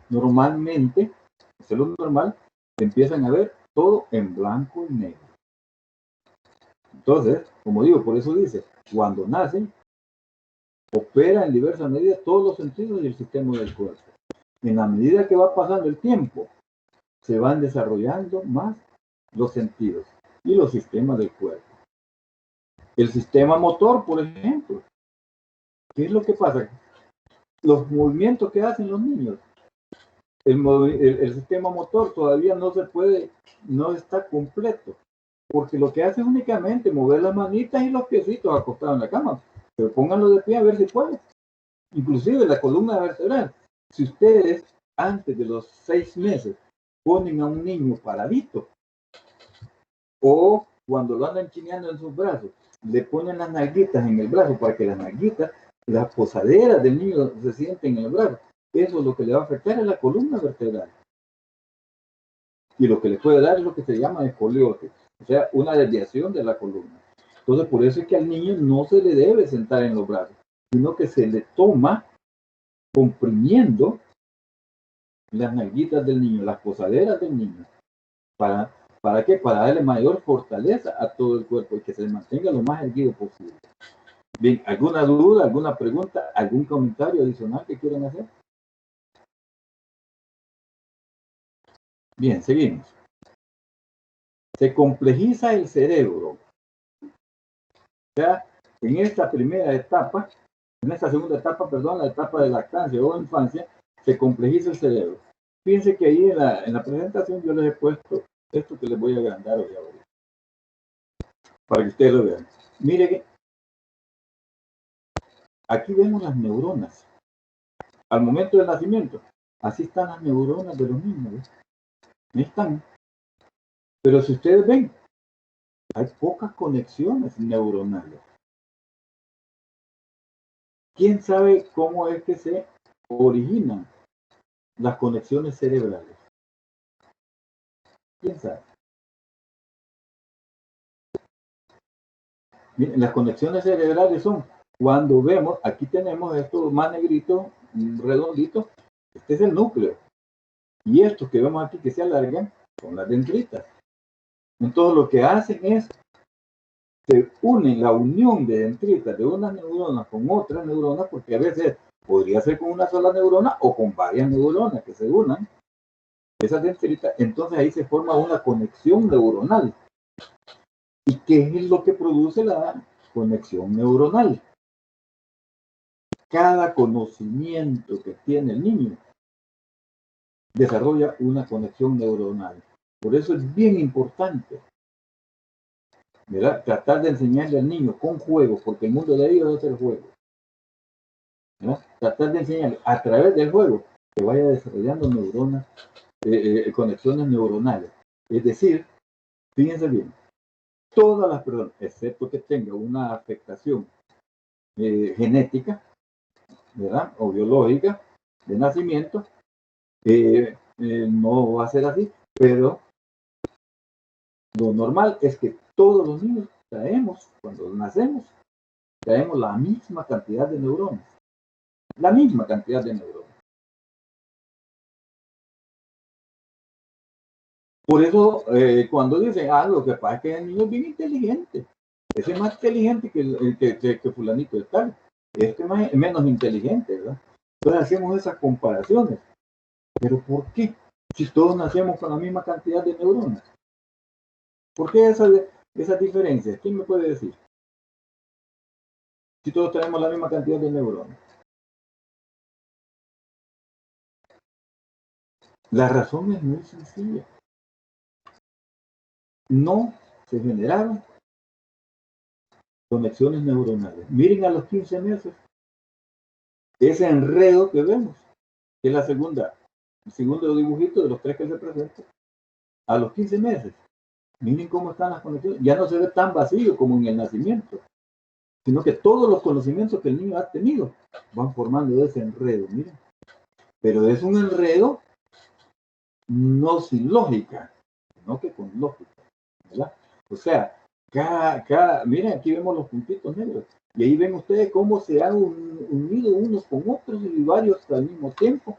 Normalmente, eso es lo normal, empiezan a ver todo en blanco y negro. Entonces, como digo, por eso dice, cuando nacen, opera en diversas medidas todos los sentidos y el sistema del cuerpo. En la medida que va pasando el tiempo, se van desarrollando más los sentidos y los sistemas del cuerpo. El sistema motor, por ejemplo. ¿Qué es lo que pasa? Los movimientos que hacen los niños. El sistema motor todavía no se puede, no está completo. Porque lo que hace es únicamente mover las manitas y los piecitos acostados en la cama. Pero pónganlo de pie a ver si pueden. Inclusive la columna vertebral. Si ustedes antes de los 6 meses ponen a un niño paradito o cuando lo andan chineando en sus brazos, le ponen las nalguitas en el brazo para que las nalguitas, las posaderas del niño se sienten en el brazo. Eso es lo que le va a afectar a la columna vertebral. Y lo que le puede dar es lo que se llama escoliosis, o sea, una desviación de la columna. Entonces, por eso es que al niño no se le debe sentar en los brazos, sino que se le toma comprimiendo las nalguitas del niño, las posaderas del niño. ¿Para qué? Para darle mayor fortaleza a todo el cuerpo y que se mantenga lo más erguido posible. Bien, ¿alguna duda, alguna pregunta, algún comentario adicional que quieran hacer? Bien, seguimos. Se complejiza el cerebro. Ya en esta primera etapa, en esta segunda etapa, perdón, la etapa de lactancia o infancia, se complejiza el cerebro. Fíjense que ahí en la presentación yo les he puesto esto que les voy a agrandar hoy ahora, para que ustedes lo vean. Mire que aquí vemos las neuronas. Al momento del nacimiento, así están las neuronas de los niños. ¿Ves? Ahí están. Pero si ustedes ven, hay pocas conexiones neuronales. ¿Quién sabe cómo es que se originan las conexiones cerebrales? ¿Quién sabe? Miren, las conexiones cerebrales son cuando vemos, aquí tenemos esto más negrito, redondito, este es el núcleo. Y estos que vemos aquí que se alargan son las dendritas. Entonces lo que hacen es, se unen la unión de dendritas de unas neuronas con otras neuronas, porque a veces podría ser con una sola neurona o con varias neuronas que se unan, esas dendritas, entonces ahí se forma una conexión neuronal. ¿Y qué es lo que produce la conexión neuronal? Cada conocimiento que tiene el niño desarrolla una conexión neuronal. Por eso es bien importante, ¿verdad?, tratar de enseñarle al niño con juegos, porque el mundo de ellos es el juego. ¿Verdad? Tratar de enseñarle a través del juego que vaya desarrollando neuronas, conexiones neuronales. Es decir, fíjense bien, todas las personas, excepto que tenga una afectación genética, ¿verdad?, o biológica de nacimiento, no va a ser así, pero lo normal es que todos los niños traemos, cuando nacemos, traemos la misma cantidad de neuronas. La misma cantidad de neuronas. Por eso, cuando dicen, lo que pasa es que el niño es bien inteligente. Ese es más inteligente que fulanito de tal. Este es menos inteligente, ¿verdad? Entonces hacemos esas comparaciones. ¿Pero por qué? Si todos nacemos con la misma cantidad de neuronas. ¿Por qué esas diferencias? ¿Quién me puede decir? Si todos tenemos la misma cantidad de neuronas. La razón es muy sencilla. No se generaron conexiones neuronales. Miren a los 15 meses. Ese enredo que vemos, que es el segundo dibujito de los 3 que se presentan. A los 15 meses. Miren cómo están las conexiones. Ya no se ve tan vacío como en el nacimiento, sino que todos los conocimientos que el niño ha tenido van formando ese enredo, miren. Pero es un enredo no sin lógica, sino que con lógica, ¿verdad? O sea, miren, aquí vemos los puntitos negros, y ahí ven ustedes cómo se han unido unos con otros y varios al mismo tiempo,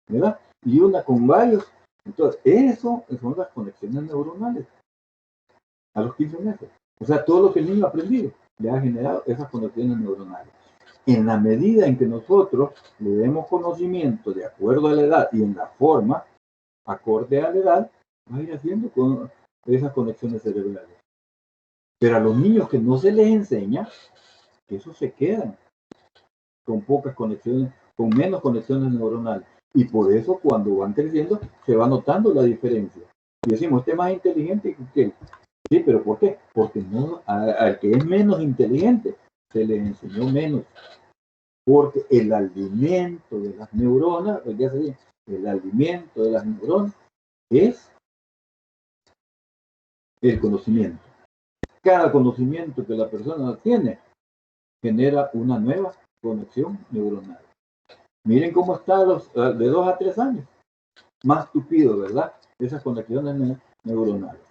¿verdad? Y una con varios. Entonces, eso son las conexiones neuronales a los 15 meses. O sea, todo lo que el niño ha aprendido le ha generado esas conexiones neuronales. En la medida en que nosotros le demos conocimiento de acuerdo a la edad y en la forma acorde a la edad, va a ir haciendo con esas conexiones cerebrales. Pero a los niños que no se les enseña, eso se quedan con pocas conexiones, con menos conexiones neuronales. Y por eso cuando van creciendo se va notando la diferencia. Y decimos, usted es más inteligente que usted. Sí, pero ¿por qué? Porque no, al que es menos inteligente se le enseñó menos. Porque el alimento de las neuronas, ya se dice, el alimento de las neuronas es el conocimiento. Cada conocimiento que la persona tiene genera una nueva conexión neuronal. Miren cómo está de 2 a 3 años. Más tupido, ¿verdad? Esas conexiones neuronales.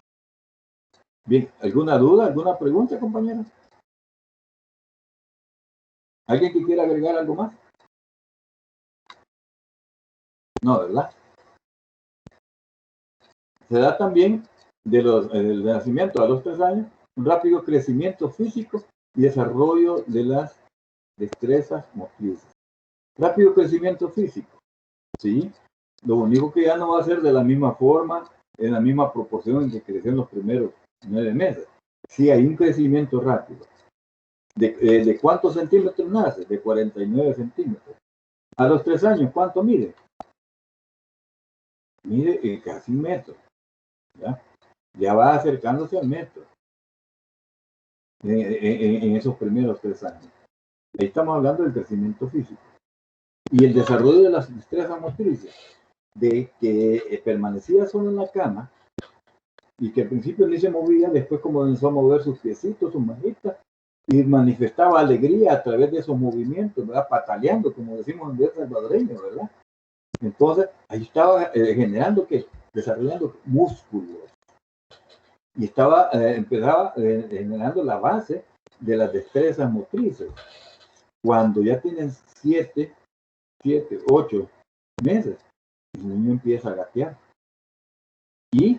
Bien, ¿alguna duda, alguna pregunta, compañeros? ¿Alguien que quiera agregar algo más? No, ¿verdad? Se da también del nacimiento a los 3 años un rápido crecimiento físico y desarrollo de las destrezas motrices. Rápido crecimiento físico, ¿sí? Lo único que ya no va a ser de la misma forma, en la misma proporción en que creció en los primeros 9 meses. Sí, hay un crecimiento rápido. ¿De cuántos centímetros nace? De 49 centímetros. A los 3 años, ¿cuánto mide? Mide casi 1 metro. Ya va acercándose al metro en esos primeros 3 años. Ahí estamos hablando del crecimiento físico. Y el desarrollo de las destrezas motrices, de que permanecía solo en la cama y que al principio ni se movía, después comenzó a mover sus piecitos, sus manitas, y manifestaba alegría a través de esos movimientos, ¿verdad? Pataleando, como decimos en el salvadoreño, ¿verdad? Entonces, ahí estaba generando, desarrollando músculos. Y empezaba generando la base de las destrezas motrices. Cuando ya tienen 7, 8 meses, el niño empieza a gatear. Y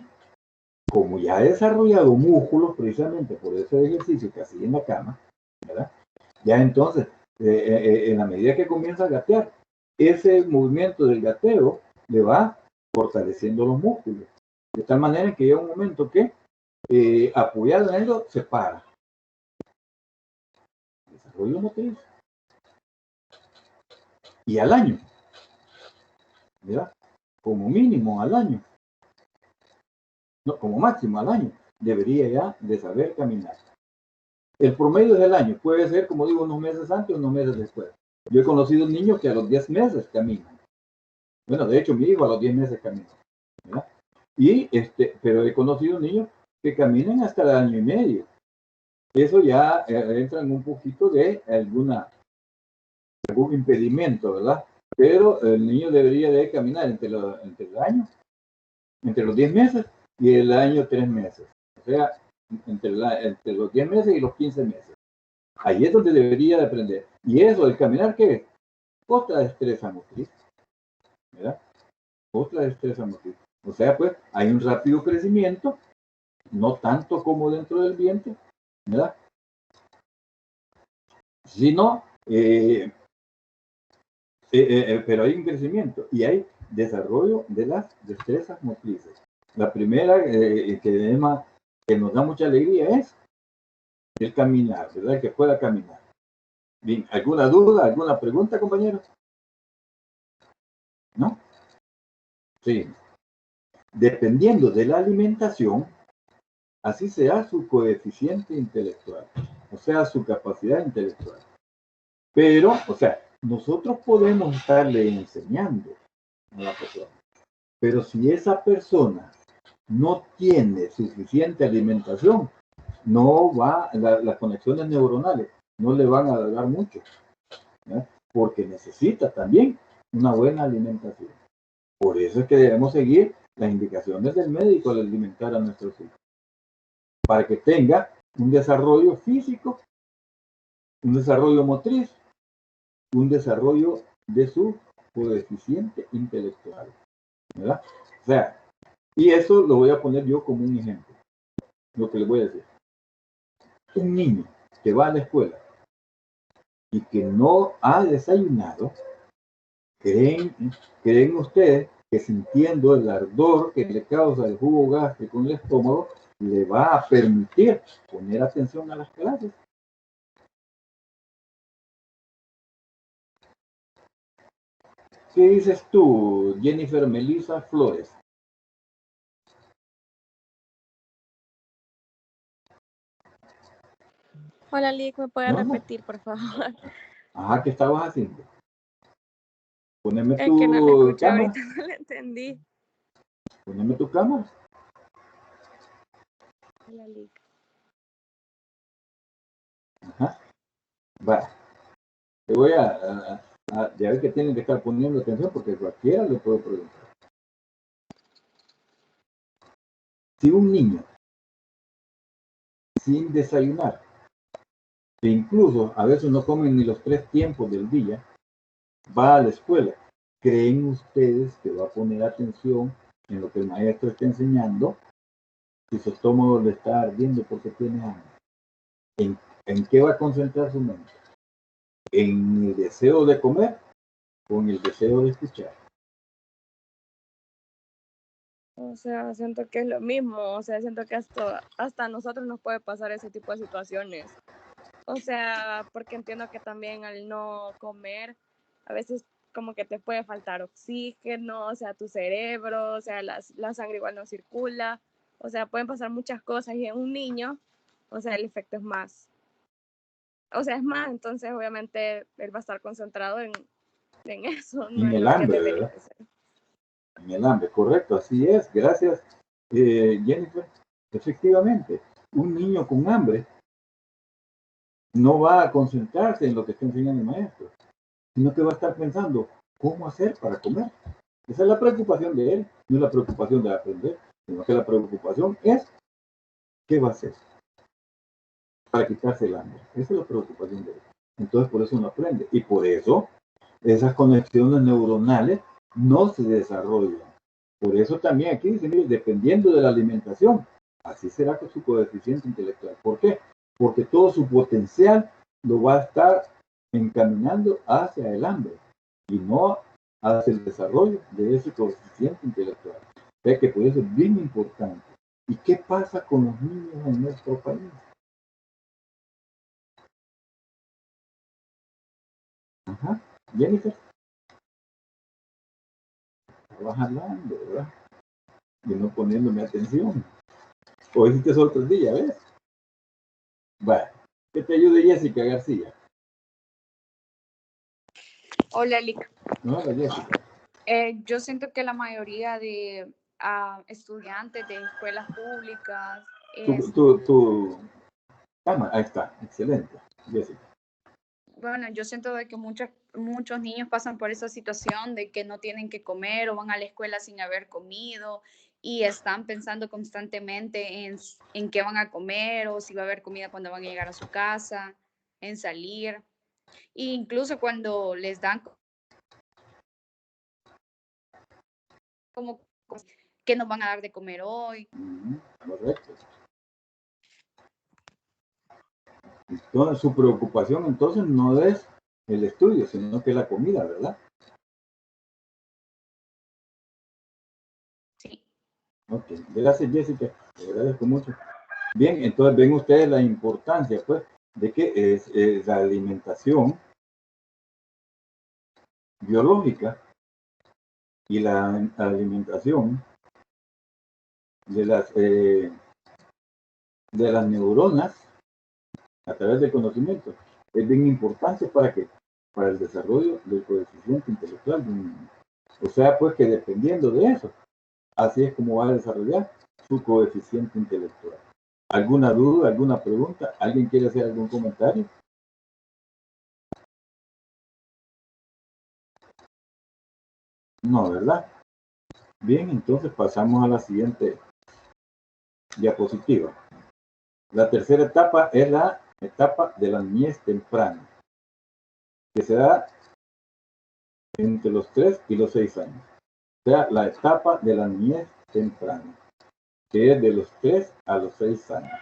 como ya ha desarrollado músculos precisamente por ese ejercicio que hacía en la cama, ¿verdad? Ya entonces, en la medida que comienza a gatear, ese movimiento del gateo le va fortaleciendo los músculos. De tal manera que llega un momento que, apoyado en ello, se para. Desarrollo motriz. Y al año, ¿verdad? Como mínimo al año, no, como máximo al año, debería ya de saber caminar. El promedio del año puede ser, como digo, unos meses antes o unos meses después. Yo he conocido niños que a los 10 meses caminan. Bueno, de hecho, mi hijo a los 10 meses camina, ¿verdad? Pero he conocido niños que caminan hasta el año y medio. Eso ya entra en un poquito de algún impedimento, ¿verdad? Pero el niño debería de caminar entre el año, entre los 10 meses y el año 3 meses. O sea, entre los 10 meses y los 15 meses. Ahí es donde debería de aprender. Y eso, el caminar, ¿qué es? Otra destreza motriz, ¿verdad? Otra destreza motriz. O sea, pues, hay un rápido crecimiento, no tanto como dentro del vientre, ¿verdad? Sino, pero hay un crecimiento y hay desarrollo de las destrezas motrices. La primera que nos da mucha alegría es el caminar, ¿verdad? Que pueda caminar. Bien, ¿alguna duda, alguna pregunta, compañeros? ¿No? Sí. Dependiendo de la alimentación, así será su coeficiente intelectual, o sea, su capacidad intelectual. Pero, o sea, nosotros podemos estarle enseñando a la persona, pero si esa persona no tiene suficiente alimentación, no va, las conexiones neuronales no le van a dar mucho, ¿verdad? Porque necesita también una buena alimentación. Por eso es que debemos seguir las indicaciones del médico al alimentar a nuestros hijos, para que tenga un desarrollo físico, un desarrollo motriz, un desarrollo de su coeficiente intelectual, ¿verdad? O sea, y eso lo voy a poner yo como un ejemplo, lo que les voy a decir. Un niño que va a la escuela y que no ha desayunado, ¿creen ustedes que sintiendo el ardor que le causa el jugo gástrico en el estómago, le va a permitir poner atención a las clases. ¿Qué dices tú, Jennifer Melissa Flores? Hola, Lick, ¿me puede No, no. repetir, por favor? Ajá, ¿qué estabas haciendo? Poneme Es que no le tu escuché cámara. ahorita, no le entendí. Poneme tu cámara. Hola, Lick. Ajá. Va. Te voy ya ver que tienen que estar poniendo atención porque cualquiera le puede preguntar. Si un niño sin desayunar, e incluso a veces no comen ni los 3 tiempos del día, va a la escuela, ¿creen ustedes que va a poner atención en lo que el maestro está enseñando? Si su estómago le está ardiendo porque tiene hambre. ¿En qué va a concentrar su mente? ¿En el deseo de comer o en el deseo de escuchar? O sea, siento que es lo mismo, o sea, siento que hasta a nosotros nos puede pasar ese tipo de situaciones. O sea, porque entiendo que también al no comer, a veces como que te puede faltar oxígeno, o sea, tu cerebro, o sea, la sangre igual no circula, o sea, pueden pasar muchas cosas y en un niño, o sea, el efecto es más. O sea, es más, entonces obviamente él va a estar concentrado en eso, no En en el lo que hambre, debería ¿verdad? de ser. En el hambre, correcto, así es. Gracias, Jennifer. Efectivamente, un niño con hambre no va a concentrarse en lo que está enseñando el maestro, sino que va a estar pensando, ¿cómo hacer para comer? Esa es la preocupación de él, no es la preocupación de aprender, sino que la preocupación es, ¿qué va a hacer para quitarse el hambre? Esa es la preocupación de él. Entonces, por eso no aprende. Y por eso, esas conexiones neuronales no se desarrollan. Por eso también aquí dice, mire, dependiendo de la alimentación, así será con su coeficiente intelectual. ¿Por qué? Porque todo su potencial lo va a estar encaminando hacia el hambre y no hacia el desarrollo de ese coeficiente intelectual. O sea que por eso es bien importante. ¿Y qué pasa con los niños en nuestro país? Ajá, Jennifer, estabas hablando, ¿verdad? Y no poniéndome atención. Hoy sí te sorprendí, ¿ya ves? Vale, que te ayude Jessica García. Hola, Lick. No, la Jessica. Yo siento que la mayoría de estudiantes de escuelas públicas Tu cámara, ahí está, excelente, Jessica. bueno, yo siento de que muchos niños pasan por esa situación de que no tienen que comer o van a la escuela sin haber comido y están pensando constantemente en qué van a comer o si va a haber comida cuando van a llegar a su casa, en salir. E incluso cuando les dan como qué nos van a dar de comer hoy. Correcto. Entonces, su preocupación entonces no es el estudio, sino que la comida, ¿verdad? Sí. Ok, gracias Jessica, te agradezco mucho. Bien, entonces ven ustedes la importancia, pues, de que es la alimentación biológica y la alimentación de las neuronas a través del conocimiento es bien importante para el desarrollo del coeficiente intelectual de un niño. O sea, pues que dependiendo de eso, así es como va a desarrollar su coeficiente intelectual. ¿Alguna duda, alguna pregunta? ¿Alguien quiere hacer algún comentario? No, ¿verdad? Bien, entonces pasamos a la siguiente diapositiva. La tercera etapa es la etapa de la niñez temprana, que se da entre los 3 y los 6 años. O sea, la etapa de la niñez temprana, que es de los 3 a los 6 años.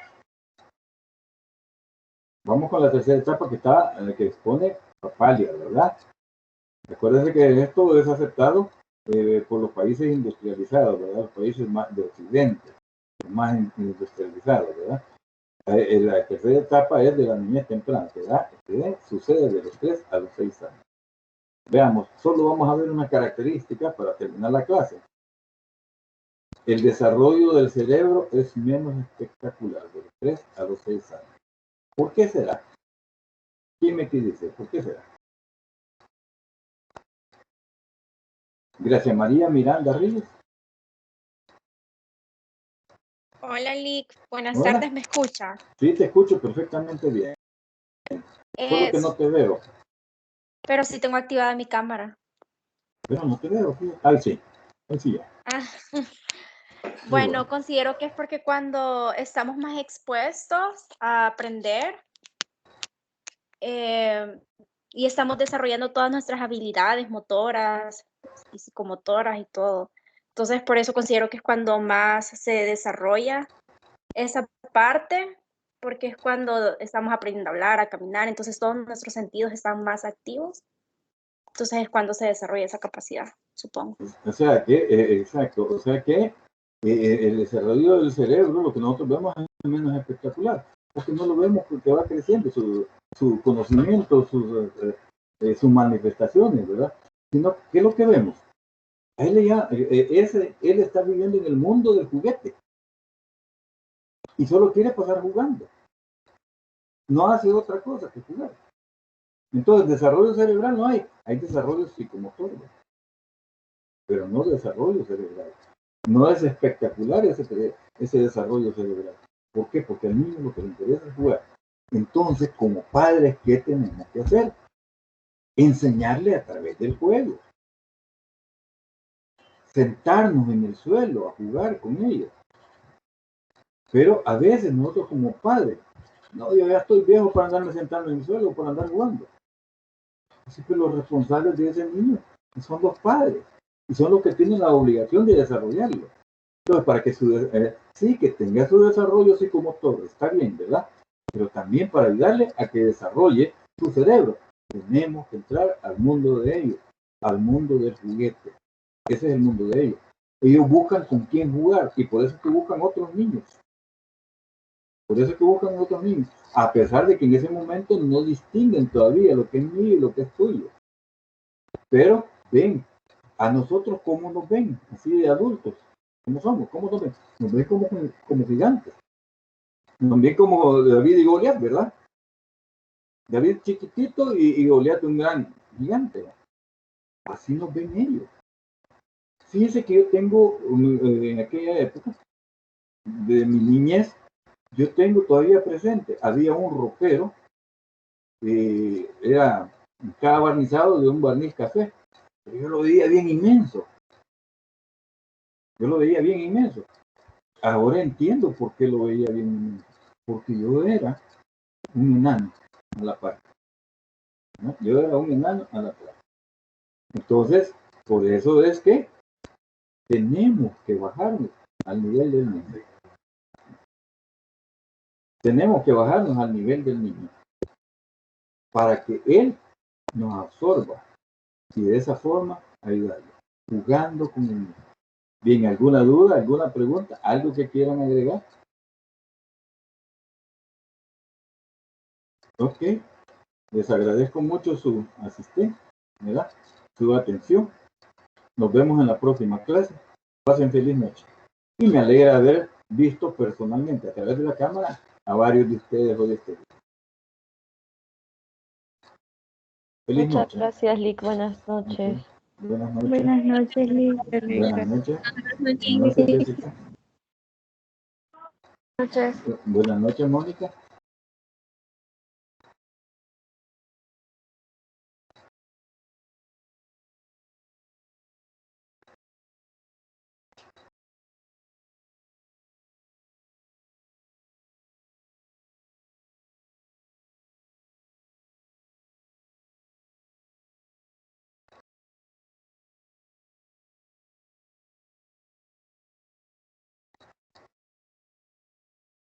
Vamos con la tercera etapa que expone Papalia, ¿verdad? Recuérdense que esto es aceptado por los países industrializados, ¿verdad? Los países más de Occidente. más industrializados, ¿verdad? La tercera etapa es de la niñez temprana, que sucede de los 3 a los 6 años. Veamos, solo vamos a ver una característica para terminar la clase. El desarrollo del cerebro es menos espectacular de los 3 a los 6 años. ¿Por qué será? ¿Quién me quiere decir? ¿Por qué será? Gracias María Miranda Ríos. Hola, Lick. Buenas Hola. tardes, ¿me escucha? Sí, te escucho perfectamente bien. Solo que no te veo. Pero sí tengo activada mi cámara. Pero no te veo. Ahí sí. Ahí sí ya. Bueno, considero que es porque cuando estamos más expuestos a aprender y estamos desarrollando todas nuestras habilidades motoras y psicomotoras y todo. Entonces, por eso considero que es cuando más se desarrolla esa parte, porque es cuando estamos aprendiendo a hablar, a caminar, entonces todos nuestros sentidos están más activos. Entonces es cuando se desarrolla esa capacidad, supongo. O sea que, exacto, o sea que el desarrollo del cerebro, lo que nosotros vemos es menos espectacular, porque no lo vemos porque va creciendo su conocimiento, sus manifestaciones, ¿verdad? Sino, ¿qué es lo que vemos? Él está viviendo en el mundo del juguete y solo quiere pasar jugando. No hace otra cosa que jugar. Entonces, desarrollo cerebral no hay desarrollo psicomotor, ¿verdad? Pero no desarrollo cerebral. No es espectacular ese desarrollo cerebral. ¿Por qué? Porque al niño lo que le interesa es jugar. Entonces, como padres, ¿qué tenemos que hacer? Enseñarle a través del juego. Sentarnos en el suelo a jugar con ellos. Pero a veces nosotros como padres, no, yo ya estoy viejo para andarme sentando en el suelo o para andar jugando. Así que los responsables de ese niño son los padres. Y son los que tienen la obligación de desarrollarlo. Entonces, para que sí, que tenga su desarrollo psicomotor, está bien, ¿verdad? Pero también para ayudarle a que desarrolle su cerebro, tenemos que entrar al mundo de ellos, al mundo del juguete. Ese es el mundo de ellos. Ellos buscan con quién jugar y por eso es que buscan otros niños. Por eso es que buscan otros niños, a pesar de que en ese momento no distinguen todavía lo que es mío y lo que es tuyo. Pero ven, a nosotros cómo nos ven, así de adultos. ¿Cómo somos? ¿Cómo nos ven? Nos ven como gigantes. Nos ven como David y Goliat, ¿verdad? David chiquitito y Goliat un gran gigante. Así nos ven ellos. Fíjense que yo tengo, en aquella época de mi niñez, yo tengo todavía presente, había un ropero, estaba barnizado de un barniz café. Pero yo lo veía bien inmenso. Ahora entiendo por qué lo veía bien inmenso. Porque yo era un enano a la par. ¿No? Yo era un enano a la par. Entonces, por eso es que tenemos que bajarnos al nivel del niño. Tenemos que bajarnos al nivel del niño para que él nos absorba y de esa forma ayudarlo, jugando con el niño. Bien, ¿alguna duda, alguna pregunta, algo que quieran agregar? Ok, les agradezco mucho su asistencia, ¿verdad? Su atención. Nos vemos en la próxima clase. Pasen feliz noche. Y me alegra haber visto personalmente a través de la cámara a varios de ustedes hoy este día. Feliz Muchas noche. gracias, Lick. Buenas noches. Okay. Buenas noches. Buenas noches, Lick. Buenas noches. Buenas noches, Jessica. Buenas noches. Buenas noches, Mónica.